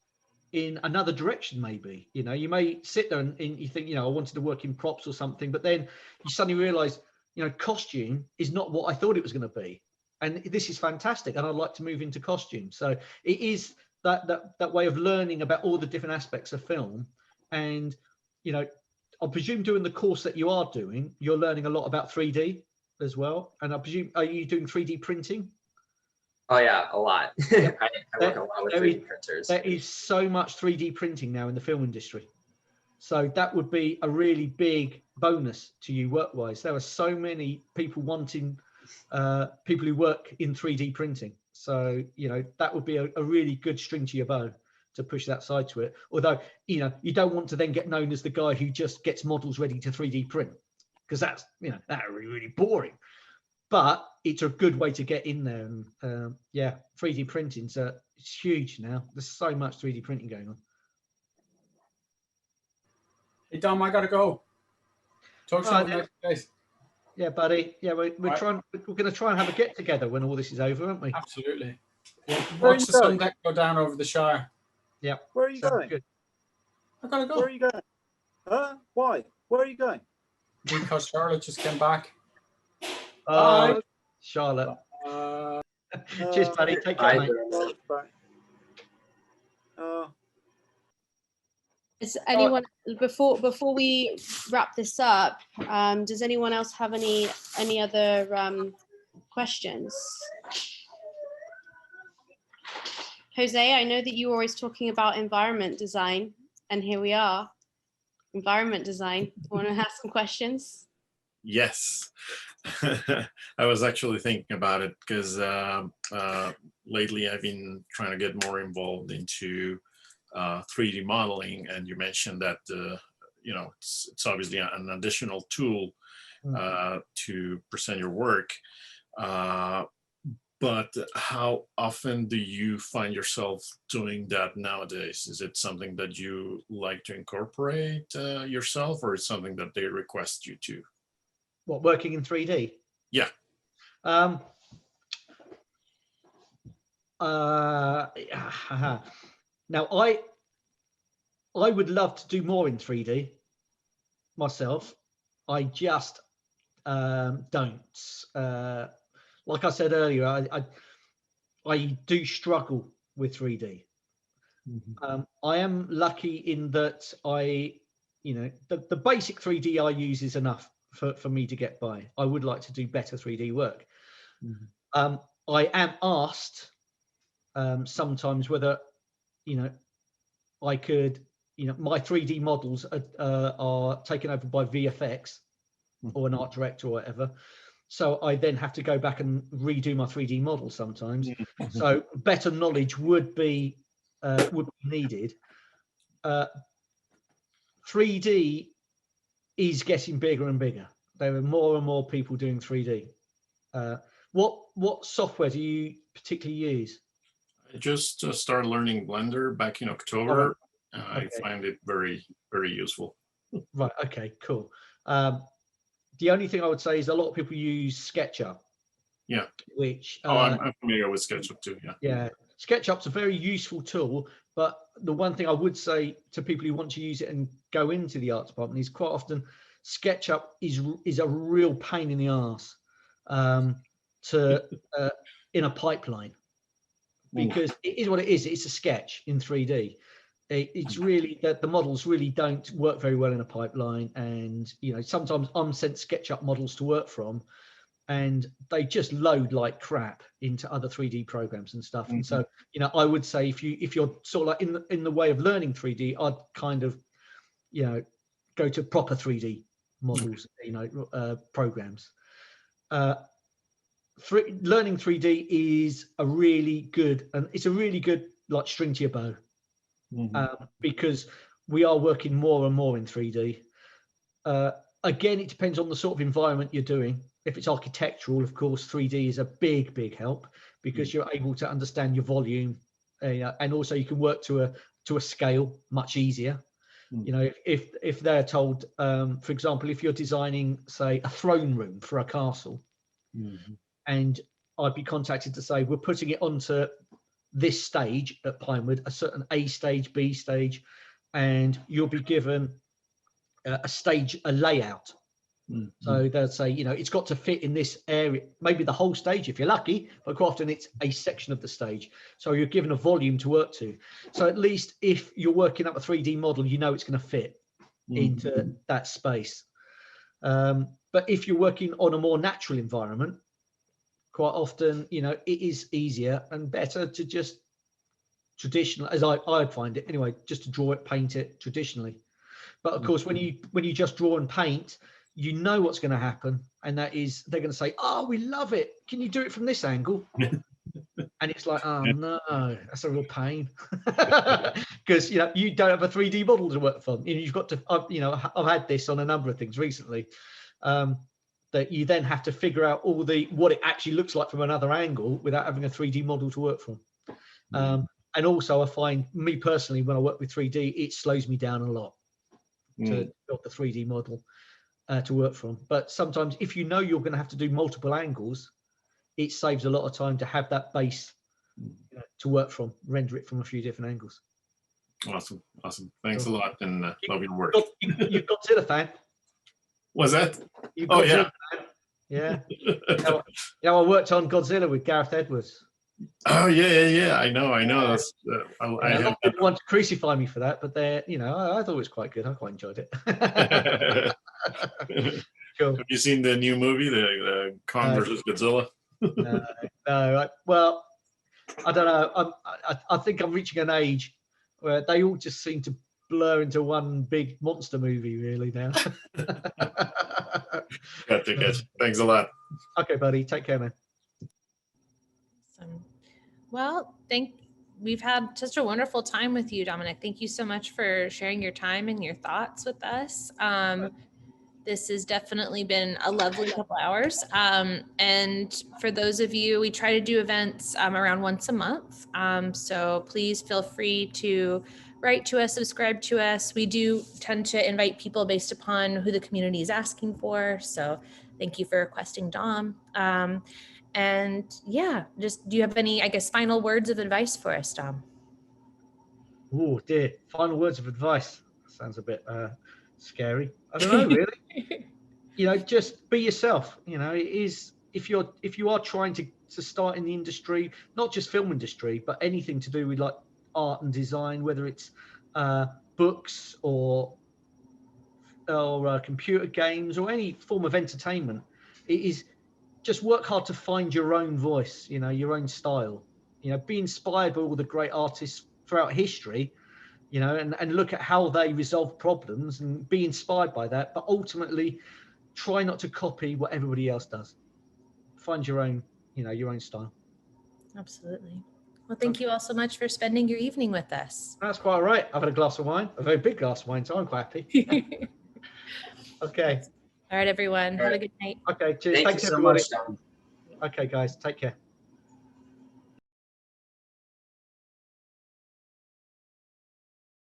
in another direction. Maybe you may sit there and you think I wanted to work in props or something, but then you suddenly realize costume is not what I thought it was going to be, and this is fantastic, and I'd like to move into costume. So it is that way of learning about all the different aspects of film. And I presume doing the course that you are doing, you're learning a lot about 3D as well. And I presume, are you doing 3D printing? Oh yeah, a lot. I work a lot with 3D printers. There is so much 3D printing now in the film industry. So that would be a really big bonus to you work-wise. There are so many people wanting people who work in 3D printing. So, that would be a really good string to your bow to push that side to it. Although, you don't want to then get known as the guy who just gets models ready to 3D print, because that's, that really, really boring. But it's a good way to get in there. And 3D printing's it's huge now. There's so much 3D printing going on. Hey, Dom, I got to go. Talk to you Right, next days. Yeah, buddy. Yeah, we're Right. trying. We're going to try and have a get together when all this is over, aren't we? Absolutely. Yeah. Where are Watch you the sun going? go down over the Shire. Yeah. Where are you Sounds going? good. I got to go. Where are you going? Huh? Why? Where are you going? Because Charlotte just came back. Oh, Bye. Charlotte. Uh, Cheers, buddy. Take care, mate. Bye. Is anyone before we wrap this up? Does anyone else have any other questions? Jose, I know that you were always talking about environment design, and here we are. Environment design. Want to ask some questions? Yes. I was actually thinking about it because lately I've been trying to get more involved into 3D modeling, and you mentioned that you know, it's obviously an additional tool to present your work. But how often do you find yourself doing that nowadays? Is it something that you like to incorporate yourself, or is something that they request you to? What, working in 3D? Yeah. Now, I would love to do more in 3D myself. I just don't. Like I said earlier, I do struggle with 3D. I am lucky in that the basic 3D I use is enough for me to get by. I would like to do better 3D work. I am asked sometimes whether, I could, my 3D models are taken over by VFX or an art director or whatever. So I then have to go back and redo my 3D model sometimes. So better knowledge would be needed. 3D is getting bigger and bigger. There are more and more people doing 3D. What software do you particularly use? I just started learning Blender back in October. I find it very, very useful. Right. Okay. Cool. The only thing I would say is a lot of people use SketchUp. Yeah. Which I'm familiar with SketchUp too. Yeah. Yeah. SketchUp's a very useful tool, but the one thing I would say to people who want to use it and go into the art department is quite often SketchUp is a real pain in the arse in a pipeline, because it is what it is. It's a sketch in 3D. It's really that the models really don't work very well in a pipeline, and sometimes I'm sent SketchUp models to work from, and they just load like crap into other 3D programs and stuff. And so I would say if you're sort of like in the way of learning 3D, I'd kind of go to proper 3D models, programs. Learning 3D is a really good like string to your bow. Because we are working more and more in 3D. Again, it depends on the sort of environment you're doing. If it's architectural, of course, 3D is a big help, because you're able to understand your volume, and also you can work to a scale much easier. If they're told, for example, if you're designing, say, a throne room for a castle, and I'd be contacted to say, we're putting it onto this stage at Pinewood, a certain A stage, B stage, and you'll be given a layout. So they'll say, it's got to fit in this area, maybe the whole stage if you're lucky, but quite often it's a section of the stage. So you're given a volume to work to. So at least if you're working up a 3D model, it's going to fit into that space. But if you're working on a more natural environment, quite often, it is easier and better to just traditional, as I'd find it anyway, just to draw it, paint it traditionally. But of course, when you just draw and paint, what's going to happen, and that is they're going to say, "Oh, we love it. Can you do it from this angle?" And it's like, "Oh no, that's a real pain," because you don't have a 3D model to work from. You've got to, I've had this on a number of things recently. That you then have to figure out what it actually looks like from another angle without having a 3D model to work from. And also, I find, me personally, when I work with 3D, it slows me down a lot, to build the 3D model to work from. But sometimes if you know you're going to have to do multiple angles, it saves a lot of time to have that base to work from, render it from a few different angles. Awesome. Thanks Cool. a lot, and love your work. You're Godzilla fan. Was that? You're Oh, Godzilla fan. Yeah. I worked on Godzilla with Gareth Edwards. Oh yeah. I know. That's I A lot have of people want to crucify me for that, but they're, I thought it was quite good. I quite enjoyed it. Cool. Have you seen the new movie, the Kong versus Godzilla? No. Well, I don't know. I think I'm reaching an age where they all just seem to blur into one big monster movie, really, now. Gotcha. Thanks a lot. Okay, buddy. Take care, man. Awesome. Well, we've had such a wonderful time with you, Dominic. Thank you so much for sharing your time and your thoughts with us. This has definitely been a lovely couple hours. And for those of you, we try to do events around once a month. So please feel free to write to us, subscribe to us. We do tend to invite people based upon who the community is asking for. So thank you for requesting Dom. And yeah, do you have any, I guess, final words of advice for us, Dom? Oh dear, final words of advice. Sounds a bit scary. I don't know, really. Just be yourself. It is, if you are trying to start in the industry, not just film industry, but anything to do with like art and design, whether it's books or computer games or any form of entertainment, it is just work hard to find your own voice, your own style. Be inspired by all the great artists throughout history, and look at how they resolve problems and be inspired by that. But ultimately, try not to copy what everybody else does. Find your own, your own style. Absolutely. Well, thank you all so much for spending your evening with us. That's quite all right. I've had a glass of wine, a very big glass of wine, so I'm quite happy. Okay. All right, everyone. Have a good night. Okay, cheers. Thank Thanks, you so everybody. much, Dom. Okay, guys, take care.